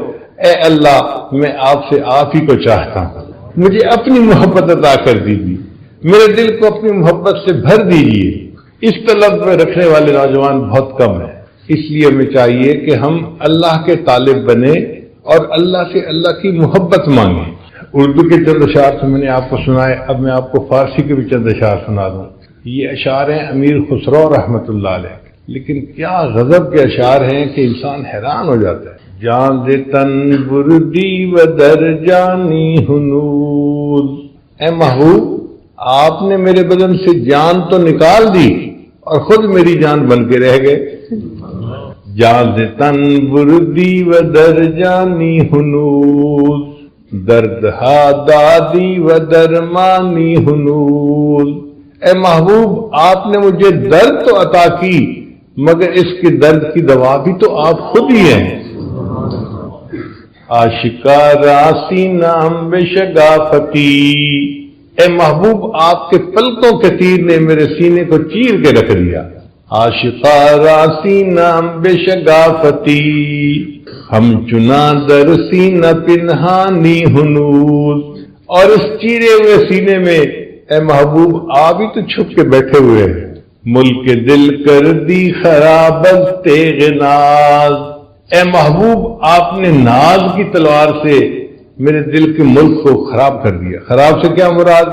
اے اللہ میں آپ سے آپ ہی کو چاہتا ہوں، مجھے اپنی محبت عطا کر دیجیے، میرے دل کو اپنی محبت سے بھر دیجیے. اس طلب میں رکھنے والے نوجوان بہت کم ہیں. اس لیے ہمیں چاہیے کہ ہم اللہ کے طالب بنیں اور اللہ سے اللہ کی محبت مانگیں. اردو کے چند اشعار سے میں نے آپ کو سنائے، اب میں آپ کو فارسی کے بھی چند اشعار سنا دوں. یہ اشعار ہیں امیر خسرو رحمۃ اللہ علیہ، لیکن کیا غضب کے اشعار ہیں کہ انسان حیران ہو جاتا ہے. جان دے تن بردی و در جانی ہنوز. اے محبوب آپ نے میرے بدن سے جان تو نکال دی اور خود میری جان بن کے رہ گئے. جان دے تن بردی و در جانی ہنوز، درد ہا دادی و درمانی ہنوز. اے محبوب آپ نے مجھے درد تو عطا کی مگر اس کے درد کی دوا بھی تو آپ خود ہی ہیں. آشکارا سینہ بے شگافتی. اے محبوب آپ کے پلکوں کے تیر نے میرے سینے کو چیر کے رکھ دیا. آشکارا سینہ بے شگافتی، ہم چنا در سینہ پنہانی ہنوز. اور اس چیرے ہوئے سینے میں اے محبوب آپ ہی تو چھپ کے بیٹھے ہوئے ہیں. ملک دل کر دی خراب از تیغ ناز. اے محبوب آپ نے ناز کی تلوار سے میرے دل کے ملک کو خراب کر دیا. خراب سے کیا مراد؟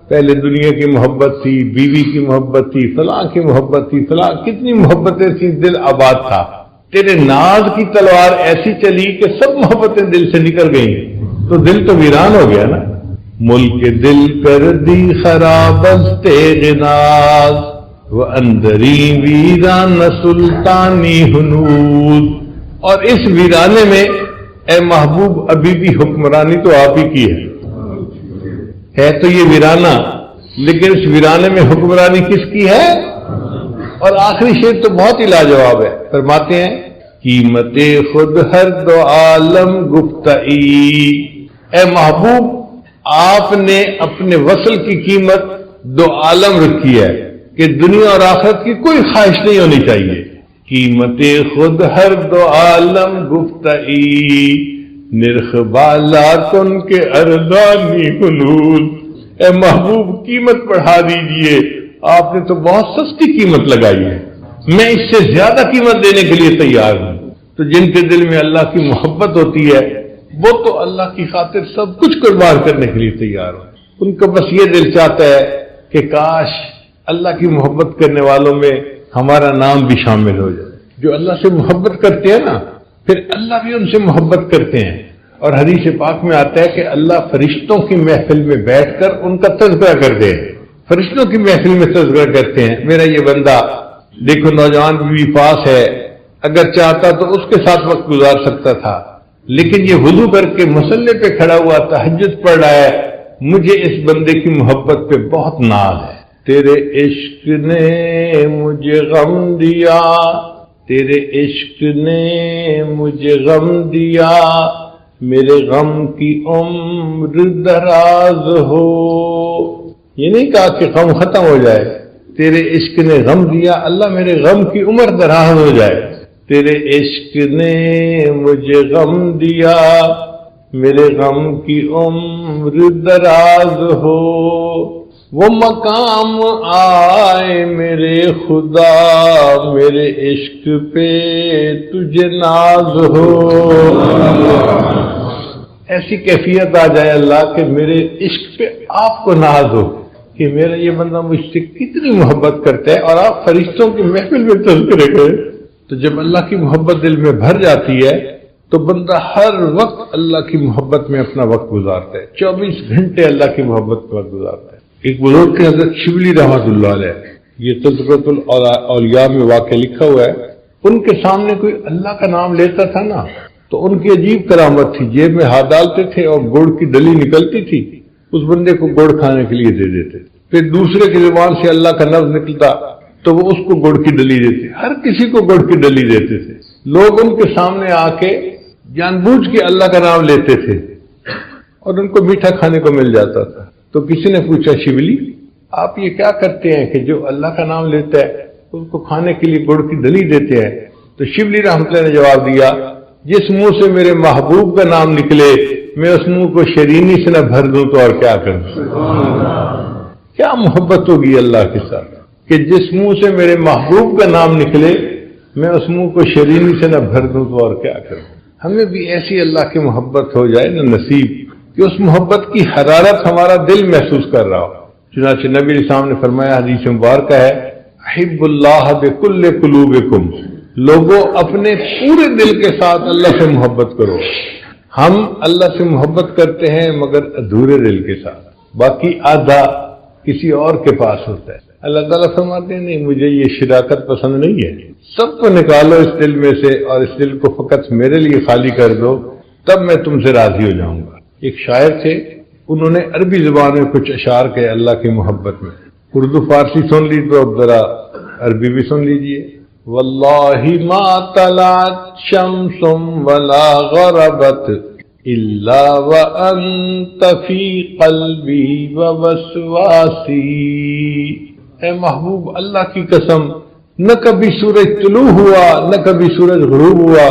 پہلے دنیا کی محبت تھی، بیوی کی محبت تھی، فلاں کی محبت تھی، فلاں کتنی محبتیں تھیں، دل آباد تھا. تیرے ناز کی تلوار ایسی چلی کہ سب محبتیں دل سے نکل گئیں تو دل تو ویران ہو گیا نا. ملک دل کر دی خراب از تیغ ناز، وہ اندری ویران سلطانی ہنوز. اور اس ویرانے میں اے محبوب ابھی بھی حکمرانی تو آپ ہی کی ہے تو یہ ویرانہ، لیکن اس ویرانے میں حکمرانی کس کی ہے؟ اور آخری شعر تو بہت ہی لاجواب ہے. فرماتے ہیں قیمت خود ہر دو عالم گفتئی. اے محبوب آپ نے اپنے وصل کی قیمت 2 عالم رکھی ہے کہ دنیا اور آخرت کی کوئی خواہش نہیں ہونی چاہیے. قیمت خود ہر 2 عالم گفتئی، نرخ بالاتن کے ارزانی حلول، اے محبوب قیمت بڑھا دیجئے، آپ نے تو بہت سستی قیمت لگائی ہے، میں اس سے زیادہ قیمت دینے کے لیے تیار ہوں۔ تو جن کے دل میں اللہ کی محبت ہوتی ہے وہ تو اللہ کی خاطر سب کچھ قربان کرنے کے لیے تیار ہو، ان کا بس یہ دل چاہتا ہے کہ کاش اللہ کی محبت کرنے والوں میں ہمارا نام بھی شامل ہو جائے۔ جو اللہ سے محبت کرتے ہیں نا، پھر اللہ بھی ان سے محبت کرتے ہیں، اور حدیث پاک میں آتا ہے کہ اللہ فرشتوں کی محفل میں بیٹھ کر ان کا تذکرہ کرتے ہیں، فرشتوں کی محفل میں تذکرہ کرتے ہیں، میرا یہ بندہ دیکھو نوجوان بھی پاس ہے، اگر چاہتا تو اس کے ساتھ وقت گزار سکتا تھا، لیکن یہ وضو کر کے مصلی پہ کھڑا ہوا تہجد پڑھ رہا ہے، مجھے اس بندے کی محبت پہ بہت ناز ہے۔ تیرے عشق نے مجھے غم دیا، تیرے عشق نے مجھے غم دیا، میرے غم کی عمر دراز ہو۔ یہ نہیں کہا کہ غم ختم ہو جائے، تیرے عشق نے غم دیا، اللہ میرے غم کی عمر دراز ہو جائے۔ تیرے عشق نے مجھے غم دیا، میرے غم کی عمر دراز ہو۔ وہ مقام آئے میرے خدا، میرے عشق پہ تجھے ناز ہو۔ ایسی کیفیت آ جائے اللہ کہ میرے عشق پہ آپ کو ناز ہو کہ میرا یہ بندہ مجھ سے کتنی محبت کرتا ہے، اور آپ فرشتوں کی محفل میں تذکرے کریں۔ تو جب اللہ کی محبت دل میں بھر جاتی ہے تو بندہ ہر وقت اللہ کی محبت میں اپنا وقت گزارتا ہے، 24 گھنٹے اللہ کی محبت میں وقت گزارتا ہے۔ ایک بزرگ کے حضرت شبلی رحمۃ اللہ علیہ، یہ تذکرۃ الاولیاء میں واقع لکھا ہوا ہے، ان کے سامنے کوئی اللہ کا نام لیتا تھا نا تو ان کی عجیب کرامت تھی، جیب میں ہاتھ ڈالتے تھے اور گڑ کی ڈلی نکلتی تھی، اس بندے کو گڑ کھانے کے لیے دے دیتے، پھر دوسرے کی زبان سے اللہ کا لفظ نکلتا تو وہ اس کو گڑ کی ڈلی دیتے، ہر کسی کو گڑ کی ڈلی دیتے تھے۔ لوگ ان کے سامنے آ کے جان بوجھ کے اللہ کا نام لیتے تھے اور ان کو میٹھا کھانے کو مل جاتا تھا۔ تو کسی نے پوچھا شبلی آپ یہ کیا کرتے ہیں کہ جو اللہ کا نام لیتا ہے اس کو کھانے کے لیے گڑ کی ڈلی دیتے ہیں؟ تو شبلی رحمۃ اللہ نے جواب دیا، جس منہ سے میرے محبوب کا نام نکلے میں اس منہ کو شرینی سے نہ بھر دوں تو اور کیا کروں۔ کیا محبت ہوگی اللہ کے ساتھ کہ جس منہ سے میرے محبوب کا نام نکلے میں اس منہ کو شرینی سے نہ بھر دوں تو اور کیا کروں۔ ہمیں بھی ایسی اللہ کی محبت ہو جائے نہ نصیب کہ اس محبت کی حرارت ہمارا دل محسوس کر رہا ہو۔ چنانچہ نبی علیہ السلام نے فرمایا، حدیث مبارکہ ہے، احب اللہ بکل قلوبکم، لوگوں اپنے پورے دل کے ساتھ اللہ سے محبت کرو۔ ہم اللہ سے محبت کرتے ہیں مگر ادھورے دل کے ساتھ، باقی آدھا کسی اور کے پاس ہوتا ہے۔ اللہ تعالیٰ فرماتے ہیں نہیں، مجھے یہ شراکت پسند نہیں ہے، سب کو نکالو اس دل میں سے اور اس دل کو فقط میرے لیے خالی کر دو، تب میں تم سے راضی ہو جاؤں گا۔ ایک شاعر تھے، انہوں نے عربی زبان میں کچھ اشعار کہے اللہ کی محبت میں، اردو فارسی سن لی تو اب ذرا عربی بھی سن لیجئے۔ واللہ ما طلعت شمس ولا غربت الا وانت فی قلبی ووسواسی۔ اے محبوب اللہ کی قسم، نہ کبھی سورج طلوع ہوا نہ کبھی سورج غروب ہوا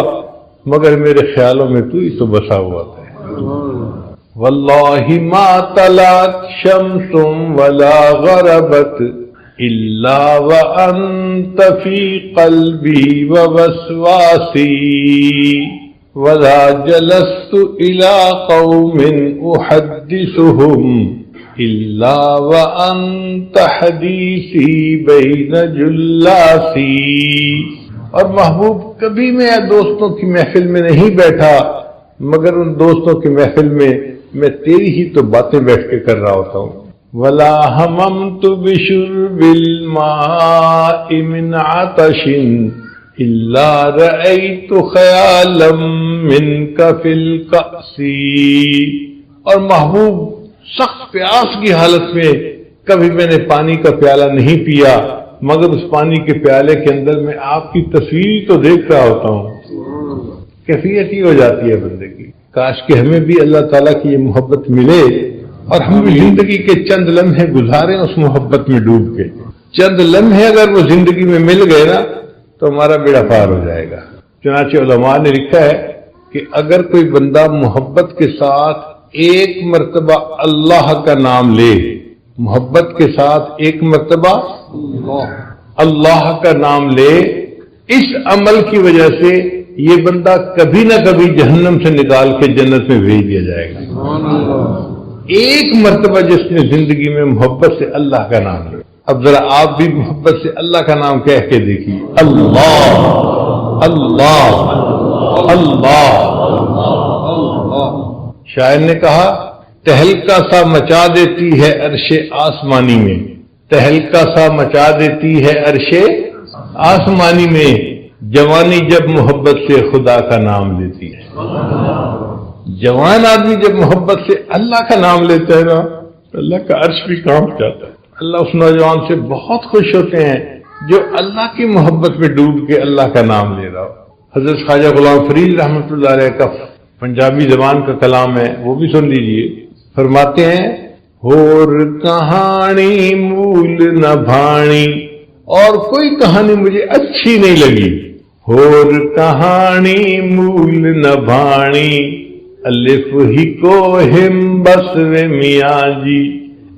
مگر میرے خیالوں میں تو ہی تو بسا ہوا تھا۔ واللہ ما طلعت شمس ولا غربت الا وانت فی قلبی ووسواسی، وذا جلست الى قوم احدثهم الا وانت حدیثی بین جلاسی۔ اور محبوب کبھی میں دوستوں کی محفل میں نہیں بیٹھا مگر ان دوستوں کی محفل میں میں تیری ہی تو باتیں بیٹھ کے کر رہا ہوتا ہوں۔ ولا ہممت بشرب الماء من عطش الا رأيت خیالا منك في الكأس۔ اور محبوب سخت پیاس کی حالت میں کبھی میں نے پانی کا پیالہ نہیں پیا مگر اس پانی کے پیالے کے اندر میں آپ کی تصویر تو دیکھ رہا ہوتا ہوں۔ کیفیت ہی ہو جاتی ہے بندے کی۔ کاش کہ ہمیں بھی اللہ تعالیٰ کی یہ محبت ملے اور ہم بھی زندگی کے چند لمحے گزاریں اس محبت میں ڈوب کے۔ چند لمحے اگر وہ زندگی میں مل گئے نا تو ہمارا بیڑا پار ہو جائے گا۔ چنانچہ علماء نے لکھا ہے کہ اگر کوئی بندہ محبت کے ساتھ ایک مرتبہ اللہ کا نام لے، محبت کے ساتھ ایک مرتبہ اللہ کا نام لے، اس عمل کی وجہ سے یہ بندہ کبھی نہ کبھی جہنم سے نکال کے جنت میں بھیج دیا جائے گا۔ ایک مرتبہ جس نے زندگی میں محبت سے اللہ کا نام لیا، اب ذرا آپ بھی محبت سے اللہ کا نام کہہ کے دیکھیے، اللہ اللہ اللہ۔ شاعر نے کہا تہلکا سا مچا دیتی ہے عرش آسمانی میں، تہلکا سا مچا دیتی ہے عرش آسمانی میں، جوانی جب محبت سے خدا کا نام لیتی ہے۔ جوان آدمی جب محبت سے اللہ کا نام لیتا ہے نا، اللہ کا عرش بھی کانپ جاتا ہے۔ اللہ اس نوجوان سے بہت خوش ہوتے ہیں جو اللہ کی محبت میں ڈوب کے اللہ کا نام لے رہا ہو۔ حضرت خواجہ غلام فرید رحمۃ اللہ علیہ کا پنجابی زبان کا کلام ہے، وہ بھی سن لیجئے۔ فرماتے ہیں ہور کہانی مول نہ بھانی، اور کوئی کہانی مجھے اچھی نہیں لگی، ہور کہانی مول نہ بھانی، الف ہی کو ہم بس وے میاں جی،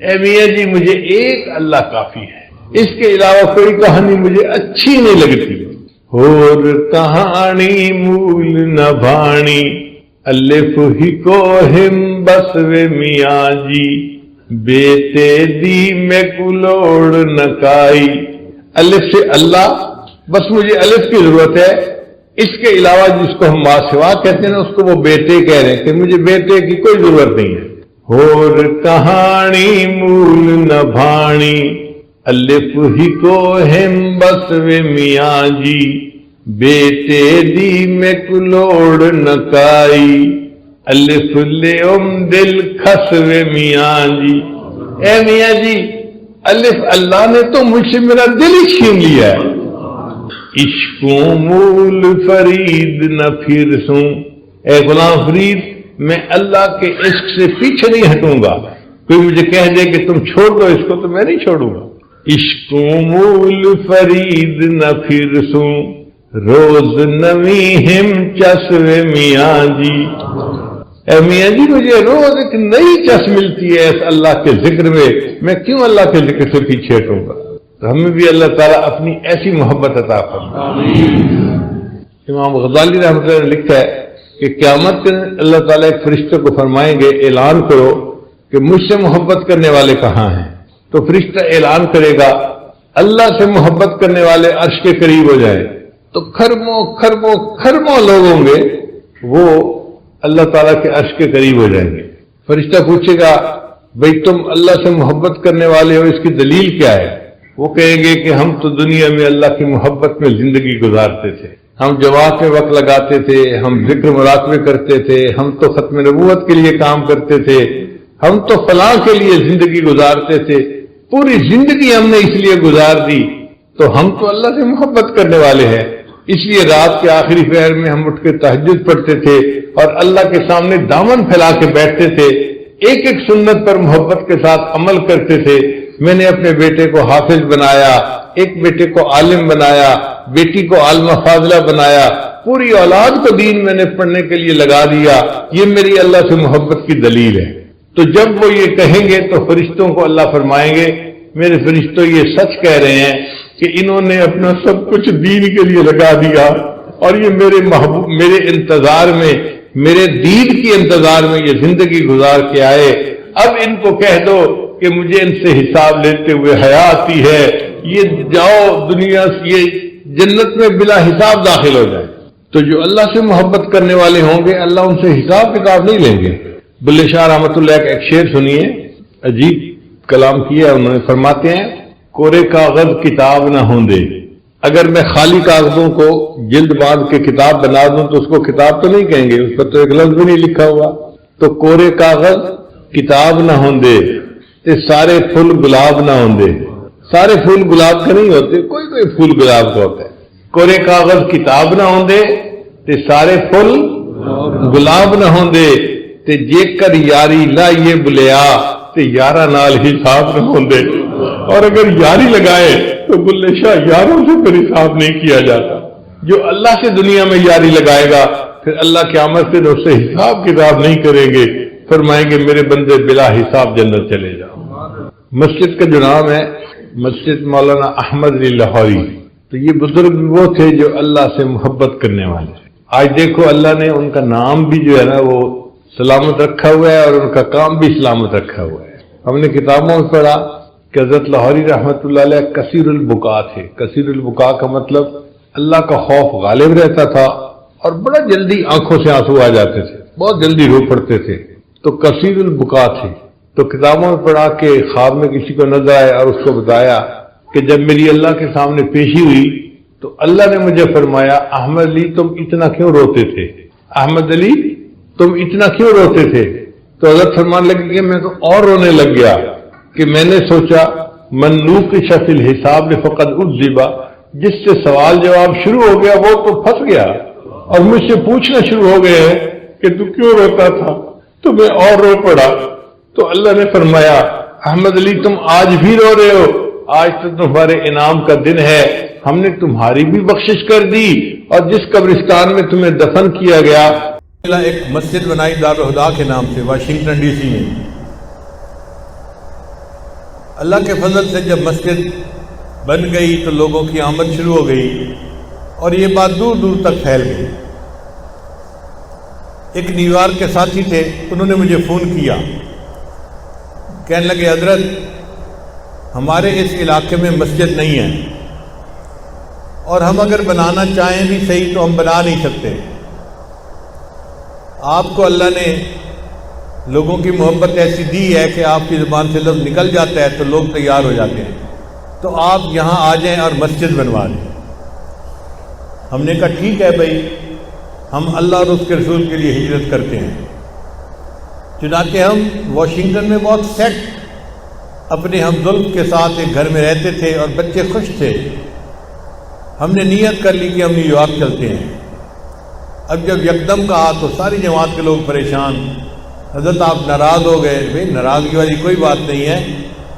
اے میاں جی مجھے ایک اللہ کافی ہے، اس کے علاوہ کوئی کہانی مجھے اچھی نہیں لگتی۔ ہور کہانی مول نہ بھانی، الف ہی کو ہم بس وے میاں جی، بیتے دی میں کلوڑ نکائی۔ الف سے اللہ، بس مجھے الف کی ضرورت ہے، اس کے علاوہ جس کو ہم ماسوا کہتے ہیں نا، اس کو وہ بیٹے کہہ رہے ہیں کہ مجھے بیٹے کی کوئی ضرورت نہیں ہے۔ ہور کہانی مول نہ بھانی، الف ہی کو ہم بس وے میاں جی، بیٹے دی میں کلوڑ نکائی، الف لے دل کھس وے میاں جی، اے میاں جی الف اللہ نے تو مجھ سے میرا دل ہی چھین لیا ہے۔ عشقوں مول فرید نہ پھر سوں، اے غلام فرید میں اللہ کے عشق سے پیچھے نہیں ہٹوں گا، کوئی مجھے کہہ دے کہ تم چھوڑ دو اس کو تو میں نہیں چھوڑوں گا۔ عشقوں مول فرید نہ پھر سوں، روز نوی ہم چس وے میاں جی، اے میاں جی مجھے روز ایک نئی چس ملتی ہے اس اللہ کے ذکر میں کیوں اللہ کے ذکر سے پیچھے ہٹوں گا؟ تو ہمیں بھی اللہ تعالیٰ اپنی ایسی محبت عطا فرمائے۔ امام غزالی رحمۃ اللہ نے لکھا ہے کہ قیامت کے دن اللہ تعالیٰ ایک فرشتے کو فرمائیں گے اعلان کرو کہ مجھ سے محبت کرنے والے کہاں ہیں، تو فرشتہ اعلان کرے گا اللہ سے محبت کرنے والے عرش کے قریب ہو جائیں، تو کھربوں کھربوں کھربوں لوگ ہوں گے وہ اللہ تعالیٰ کے عرش کے قریب ہو جائیں گے۔ فرشتہ پوچھے گا بھئی تم اللہ سے محبت کرنے والے ہو، اس کی دلیل کیا ہے؟ وہ کہیں گے کہ ہم تو دنیا میں اللہ کی محبت میں زندگی گزارتے تھے، ہم جواب میں وقت لگاتے تھے، ہم ذکر مراقبے کرتے تھے، ہم تو ختم نبوت کے لیے کام کرتے تھے، ہم تو فلاں کے لیے زندگی گزارتے تھے، پوری زندگی ہم نے اس لیے گزار دی، تو ہم تو اللہ سے محبت کرنے والے ہیں، اس لیے رات کے آخری پہر میں ہم اٹھ کے تہجد پڑھتے تھے اور اللہ کے سامنے دامن پھیلا کے بیٹھتے تھے، ایک ایک سنت پر محبت کے ساتھ عمل کرتے تھے۔ میں نے اپنے بیٹے کو حافظ بنایا، ایک بیٹے کو عالم بنایا، بیٹی کو عالمہ فاضلہ بنایا، پوری اولاد کو دین میں نے پڑھنے کے لیے لگا دیا، یہ میری اللہ سے محبت کی دلیل ہے۔ تو جب وہ یہ کہیں گے تو فرشتوں کو اللہ فرمائیں گے میرے فرشتوں یہ سچ کہہ رہے ہیں کہ انہوں نے اپنا سب کچھ دین کے لیے لگا دیا اور یہ میرے محبوب میرے انتظار میں، میرے دین کی انتظار میں یہ زندگی گزار کے آئے، اب ان کو کہہ دو کہ مجھے ان سے حساب لیتے ہوئے حیا آتی ہے، یہ جاؤ دنیا سے یہ جنت میں بلا حساب داخل ہو جائے۔ تو جو اللہ سے محبت کرنے والے ہوں گے اللہ ان سے حساب کتاب نہیں لیں گے۔ بلے شاہ رحمۃ اللہ کا ایک شعر سنیے، عجیب کلام کیا انہوں نے، فرماتے ہیں کورے کاغذ کتاب نہ ہوں دے، اگر میں خالی کاغذوں کو جلد باندھ کے کتاب بنا دوں تو اس کو کتاب تو نہیں کہیں گے، اس پر تو ایک لفظ بھی نہیں لکھا ہوا۔ تو کورے کاغذ کتاب نہ ہوں دے تے سارے پھول گلاب نہ ہوں دے، سارے پھول گلاب کے نہیں ہوتے، کوئی کوئی پھول گلاب کا ہوتا ہے۔ کورے کاغذ کتاب نہ ہوں دے تے سارے پھول گلاب نہ ہوں دے، تے جے کر یاری لائیے بلیا تے یارہ نال حساب نہ ہوں دے، اور اگر یاری لگائے تو بلے شاہ یاروں سے پھر حساب نہیں کیا جاتا۔ جو اللہ سے دنیا میں یاری لگائے گا پھر اللہ قیامت سے اس سے حساب کتاب نہیں کریں گے، فرمائیں گے میرے بندے بلا حساب جنت چلے جاؤ۔ مسجد کا جو نام ہے مسجد مولانا احمد علی لاہوری، تو یہ بزرگ وہ تھے جو اللہ سے محبت کرنے والے۔ آج دیکھو اللہ نے ان کا نام بھی جو ہے نا وہ سلامت رکھا ہوا ہے اور ان کا کام بھی سلامت رکھا ہوا ہے۔ ہم نے کتابوں میں پڑھا کہ حضرت لاہوری رحمۃ اللہ علیہ کثیر البکا تھے۔ کثیر البکا کا مطلب اللہ کا خوف غالب رہتا تھا اور بڑا جلدی آنکھوں سے آنسو آ جاتے تھے، بہت جلدی رو پڑتے تھے، تو کثیر البکا تھے۔ تو کتابوں میں پڑھا کہ خواب میں کسی کو نظر آئے اور اس کو بتایا کہ جب میری اللہ کے سامنے پیشی ہوئی تو اللہ نے مجھے فرمایا احمد علی تم اتنا کیوں روتے تھے، احمد علی تم اتنا کیوں روتے تھے؟ تو حضرت فرمان لگے کہ میں تو اور رونے لگ گیا کہ میں نے سوچا من نوقش فی الحساب فقد عذب، جس سے سوال جواب شروع ہو گیا وہ تو پھنس گیا اور مجھ سے پوچھنا شروع ہو گئے ہیں کہ تو کیوں روتا تھا، تو میں اور رو پڑا۔ تو اللہ نے فرمایا احمد علی تم آج بھی رو رہے ہو، آج تو تمہارے انعام کا دن ہے، ہم نے تمہاری بھی بخشش کر دی، اور جس قبرستان میں تمہیں دفن کیا گیا ایک مسجد بنائی دارالہدا کے نام سے واشنگٹن ڈی سی میں۔ اللہ کے فضل سے جب مسجد بن گئی تو لوگوں کی آمد شروع ہو گئی اور یہ بات دور دور تک پھیل گئی۔ ایک نیو یارک کے ساتھی تھے، انہوں نے مجھے فون کیا، کہنے لگے حضرت ہمارے اس علاقے میں مسجد نہیں ہے اور ہم اگر بنانا چاہیں بھی صحیح تو ہم بنا نہیں سکتے، آپ کو اللہ نے لوگوں کی محبت ایسی دی ہے کہ آپ کی زبان سے لفظ نکل جاتا ہے تو لوگ تیار ہو جاتے ہیں، تو آپ یہاں آ جائیں اور مسجد بنوا دیں۔ ہم نے کہا ٹھیک ہے بھائی، ہم اللہ اور اس کے رسول کے لیے ہجرت کرتے ہیں۔ چنانچہ ہم واشنگٹن میں بہت سیٹ اپنے ہم ظلم کے ساتھ ایک گھر میں رہتے تھے اور بچے خوش تھے۔ ہم نے نیت کر لی کہ ہم نیو یارک چلتے ہیں۔ اب جب یکدم کہا تو ساری جماعت کے لوگ پریشان، حضرت آپ ناراض ہو گئے۔ بھائی ناراضگی والی کوئی بات نہیں ہے،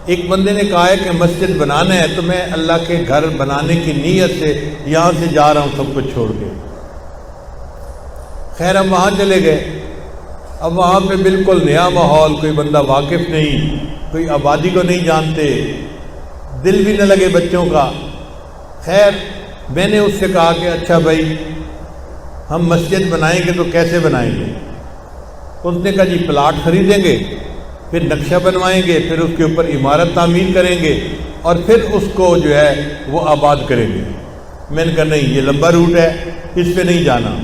ایک بندے نے کہا ہے کہ مسجد بنانا ہے تو میں اللہ کے گھر بنانے کی نیت سے یہاں سے جا رہا ہوں سب کچھ چھوڑ کے۔ خیر ہم وہاں چلے گئے۔ اب وہاں پہ بالکل نیا ماحول، کوئی بندہ واقف نہیں، کوئی آبادی کو نہیں جانتے، دل بھی نہ لگے بچوں کا۔ خیر میں نے اس سے کہا کہ اچھا بھائی ہم مسجد بنائیں گے تو کیسے بنائیں گے؟ اس نے کہا جی پلاٹ خریدیں گے، پھر نقشہ بنوائیں گے، پھر اس کے اوپر عمارت تعمیر کریں گے اور پھر اس کو جو ہے وہ آباد کریں گے۔ میں نے کہا نہیں، یہ لمبا روٹ ہے، اس پہ نہیں جانا۔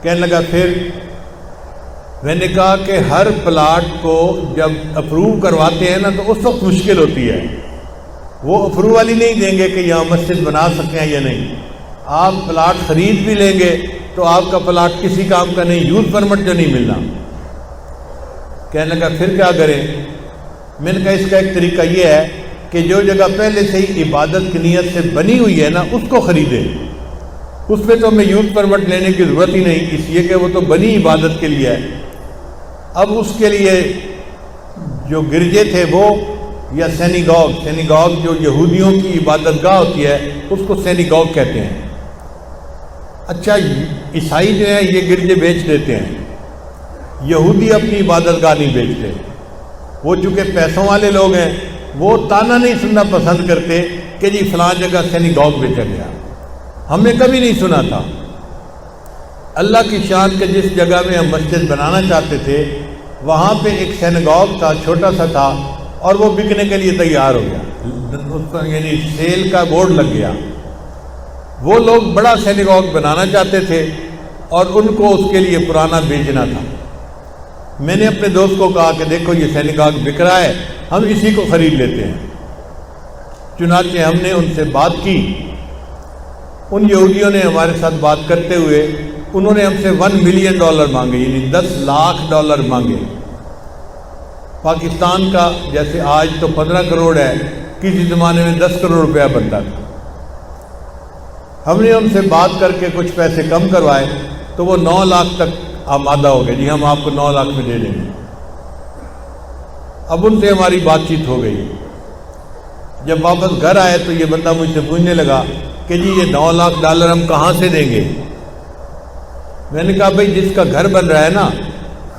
کہنے لگا پھر؟ میں نے کہا کہ ہر پلاٹ کو جب اپروو کرواتے ہیں نا تو اس وقت مشکل ہوتی ہے، وہ اپروول ہی نہیں دیں گے کہ یہاں مسجد بنا سکیں یا نہیں۔ آپ پلاٹ خرید بھی لیں گے تو آپ کا پلاٹ کسی کام کا نہیں، یوز پرمٹ جو نہیں ملنا۔ کہنے لگا پھر کیا کریں؟ میں نے کہا اس کا ایک طریقہ یہ ہے کہ جو جگہ پہلے سے ہی عبادت کی نیت سے بنی ہوئی ہے نا اس کو خریدیں، اس پہ تو ہمیں یوز پرمٹ لینے کی ضرورت ہی نہیں، اس لیے کہ وہ تو بنی عبادت کے لیے ہے۔ اب اس کے لیے جو گرجے تھے وہ یا سینیگاگ جو یہودیوں کی عبادت گاہ ہوتی ہے اس کو سینیگاگ کہتے ہیں۔ اچھا عیسائی جو ہیں یہ گرجے بیچ دیتے ہیں، یہودی اپنی عبادت گاہ نہیں بیچتے۔ وہ چونکہ پیسوں والے لوگ ہیں وہ تانا نہیں سننا پسند کرتے کہ جی فلاں جگہ سینیگاگ بیچا گیا، ہم نے کبھی نہیں سنا تھا۔ اللہ کی شان کے جس جگہ میں ہم مسجد بنانا چاہتے تھے وہاں پہ ایک سینیگاگ تھا، چھوٹا سا تھا، اور وہ بکنے کے لیے تیار ہو گیا، اس پر یعنی سیل کا بورڈ لگ گیا۔ وہ لوگ بڑا سینیگاگ بنانا چاہتے تھے اور ان کو اس کے لیے پرانا بیچنا تھا۔ میں نے اپنے دوست کو کہا کہ دیکھو یہ سینیگاگ بک رہا ہے، ہم اسی کو خرید لیتے ہیں۔ چنانچہ ہم نے ان سے بات کی، ان یہودیوں نے ہمارے ساتھ بات کرتے ہوئے انہوں نے ہم سے $1 ملین مانگے، یعنی $10 لاکھ مانگے۔ پاکستان کا جیسے آج تو 15 کروڑ ہے، کسی زمانے میں 10 کروڑ روپیہ بنتا تھا۔ ہم نے ان سے بات کر کے کچھ پیسے کم کروائے تو وہ 9 لاکھ تک آمادہ ہو گئے، جی ہم آپ کو 9 لاکھ میں دے دیں گے۔ اب ان سے ہماری بات چیت ہو گئی۔ جب واپس گھر آئے تو یہ بندہ مجھ سے پوچھنے لگا کہ جی یہ $9 لاکھ ہم کہاں سے دیں گے؟ میں نے کہا بھائی جس کا گھر بن رہا ہے نا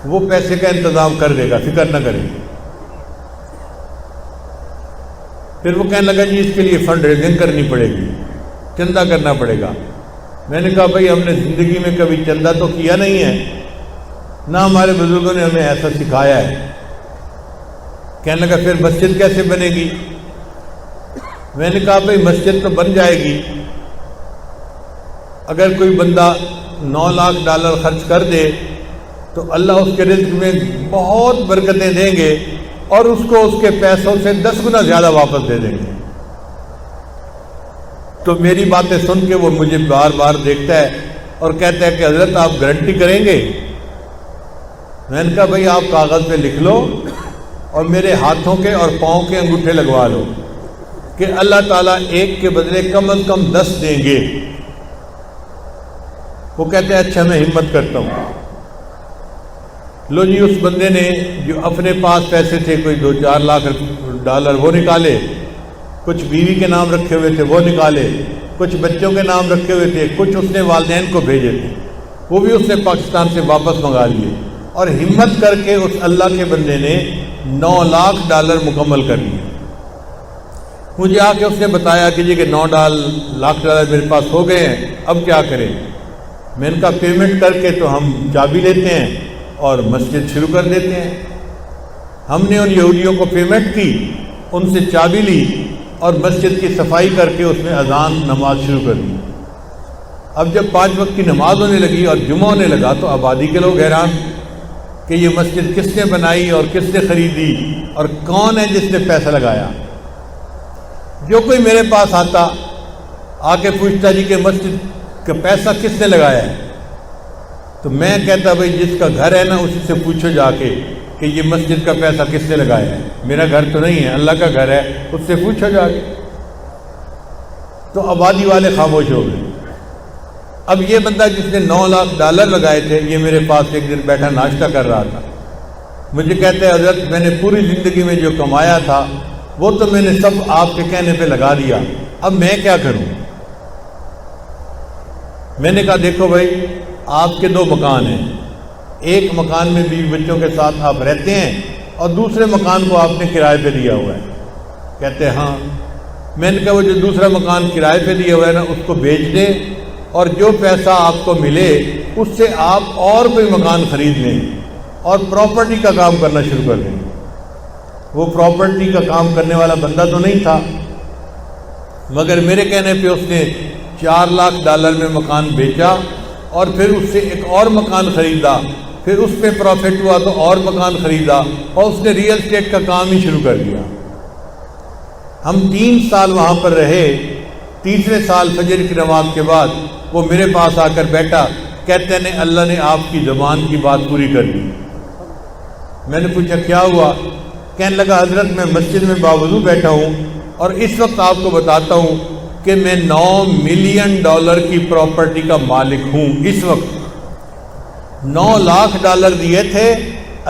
وہ پیسے کا انتظام کر دے گا، فکر نہ کریں۔ پھر وہ کہنے لگا جی اس کے لیے فنڈ ریزنگ کرنی پڑے گی، چندہ کرنا پڑے گا۔ میں نے کہا بھائی ہم نے زندگی میں کبھی چندہ تو کیا نہیں ہے، نہ ہمارے بزرگوں نے ہمیں ایسا سکھایا ہے۔ کہنے لگا پھر مسجد کیسے بنے گی؟ میں نے کہا بھائی مسجد تو بن جائے گی اگر کوئی بندہ $9 لاکھ خرچ کر دے تو اللہ اس کے رزق میں بہت برکتیں دیں گے اور اس کو اس کے پیسوں سے 10 گنا زیادہ واپس دے دیں گے۔ تو میری باتیں سن کے وہ مجھے بار بار دیکھتا ہے اور کہتا ہے کہ حضرت آپ گارنٹی کریں گے؟ میں نے کہا بھائی آپ کاغذ پہ لکھ لو اور میرے ہاتھوں کے اور پاؤں کے انگوٹھے لگوا لو کہ اللہ تعالیٰ ایک کے بدلے کم از کم 10 دیں گے۔ وہ کہتے ہیں اچھا میں ہمت کرتا ہوں۔ لو جی اس بندے نے جو اپنے پاس پیسے تھے کوئی $2-4 لاکھ وہ نکالے، کچھ بیوی کے نام رکھے ہوئے تھے وہ نکالے، کچھ بچوں کے نام رکھے ہوئے تھے، کچھ اس نے والدین کو بھیجے تھے وہ بھی اس نے پاکستان سے واپس منگا لیے، اور ہمت کر کے اس اللہ کے بندے نے $9 لاکھ مکمل کر لیے۔ مجھے آ کے اس نے بتایا کہ جی کہ $9 لاکھ میرے پاس ہو گئے ہیں، اب کیا کریں؟ میں نے کہا پیمنٹ کر کے تو ہم چابی لیتے ہیں اور مسجد شروع کر دیتے ہیں۔ ہم نے ان یہودیوں کو پیمنٹ کی، ان سے چابی لی اور مسجد کی صفائی کر کے اس میں اذان نماز شروع کر دی۔ اب جب 5 وقت کی نماز ہونے لگی اور جمعہ ہونے لگا تو آبادی کے لوگ حیران کہ یہ مسجد کس نے بنائی اور کس نے خریدی اور کون ہے جس نے پیسہ لگایا۔ جو کوئی میرے پاس آتا آ کے پوچھتا جی کہ مسجد کا پیسہ کس نے لگایا ہے، تو میں کہتا بھائی جس کا گھر ہے نا اسی سے پوچھو جا کے کہ یہ مسجد کا پیسہ کس نے لگایا ہے، میرا گھر تو نہیں ہے، اللہ کا گھر ہے، اس سے پوچھو جا کے۔ تو آبادی والے خاموش ہو گئے۔ اب یہ بندہ جس نے $9 لاکھ لگائے تھے یہ میرے پاس ایک دن بیٹھا ناشتہ کر رہا تھا، مجھے کہتے ہیں حضرت میں نے پوری زندگی میں جو کمایا تھا وہ تو میں نے سب آپ کے کہنے پہ لگا دیا، اب میں کیا کروں؟ میں نے کہا دیکھو بھائی آپ کے 2 مکان ہیں، ایک مکان میں بیوی بچوں کے ساتھ آپ رہتے ہیں اور دوسرے مکان کو آپ نے کرائے پہ دیا ہوا ہے۔ کہتے ہیں ہاں۔ میں نے کہا وہ جو دوسرا مکان کرائے پہ دیا ہوا ہے نا اس کو بیچ دیں اور جو پیسہ آپ کو ملے اس سے آپ اور کوئی مکان خرید لیں اور پراپرٹی کا کام کرنا شروع کر دیں۔ وہ پراپرٹی کا کام کرنے والا بندہ تو نہیں تھا، مگر میرے کہنے پہ اس نے $4 لاکھ میں مکان بیچا اور پھر اس سے ایک اور مکان خریدا، پھر اس پہ پروفٹ ہوا تو اور مکان خریدا اور اس نے ریئل اسٹیٹ کا کام ہی شروع کر دیا۔ ہم 3 سال وہاں پر رہے۔ تیسرے سال فجر کی نماز کے بعد وہ میرے پاس آ کر بیٹھا، کہتے ہیں اللہ نے آپ کی زبان کی بات پوری کر دی۔ میں نے پوچھا کیا ہوا؟ کہنے لگا حضرت میں مسجد میں باوضو بیٹھا ہوں اور اس وقت آپ کو بتاتا ہوں کہ میں $9 ملین کی پراپرٹی کا مالک ہوں۔ اس وقت $9 لاکھ دیے تھے،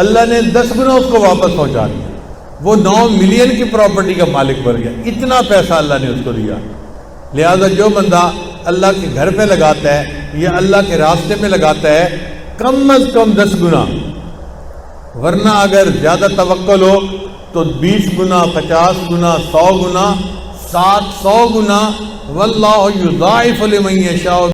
اللہ نے 10 گنا اس کو واپس پہنچا دیا، وہ 9 ملین کی پراپرٹی کا مالک بن گیا۔ اتنا پیسہ اللہ نے اس کو دیا۔ لہذا جو بندہ اللہ کے گھر پہ لگاتا ہے یا اللہ کے راستے میں لگاتا ہے کم از کم 10 گنا، ورنہ اگر زیادہ توکل ہو تو 20 گنا، 50 گنا، 100 گنا، 700 گنا، واللہ یضاعف لمن یشاء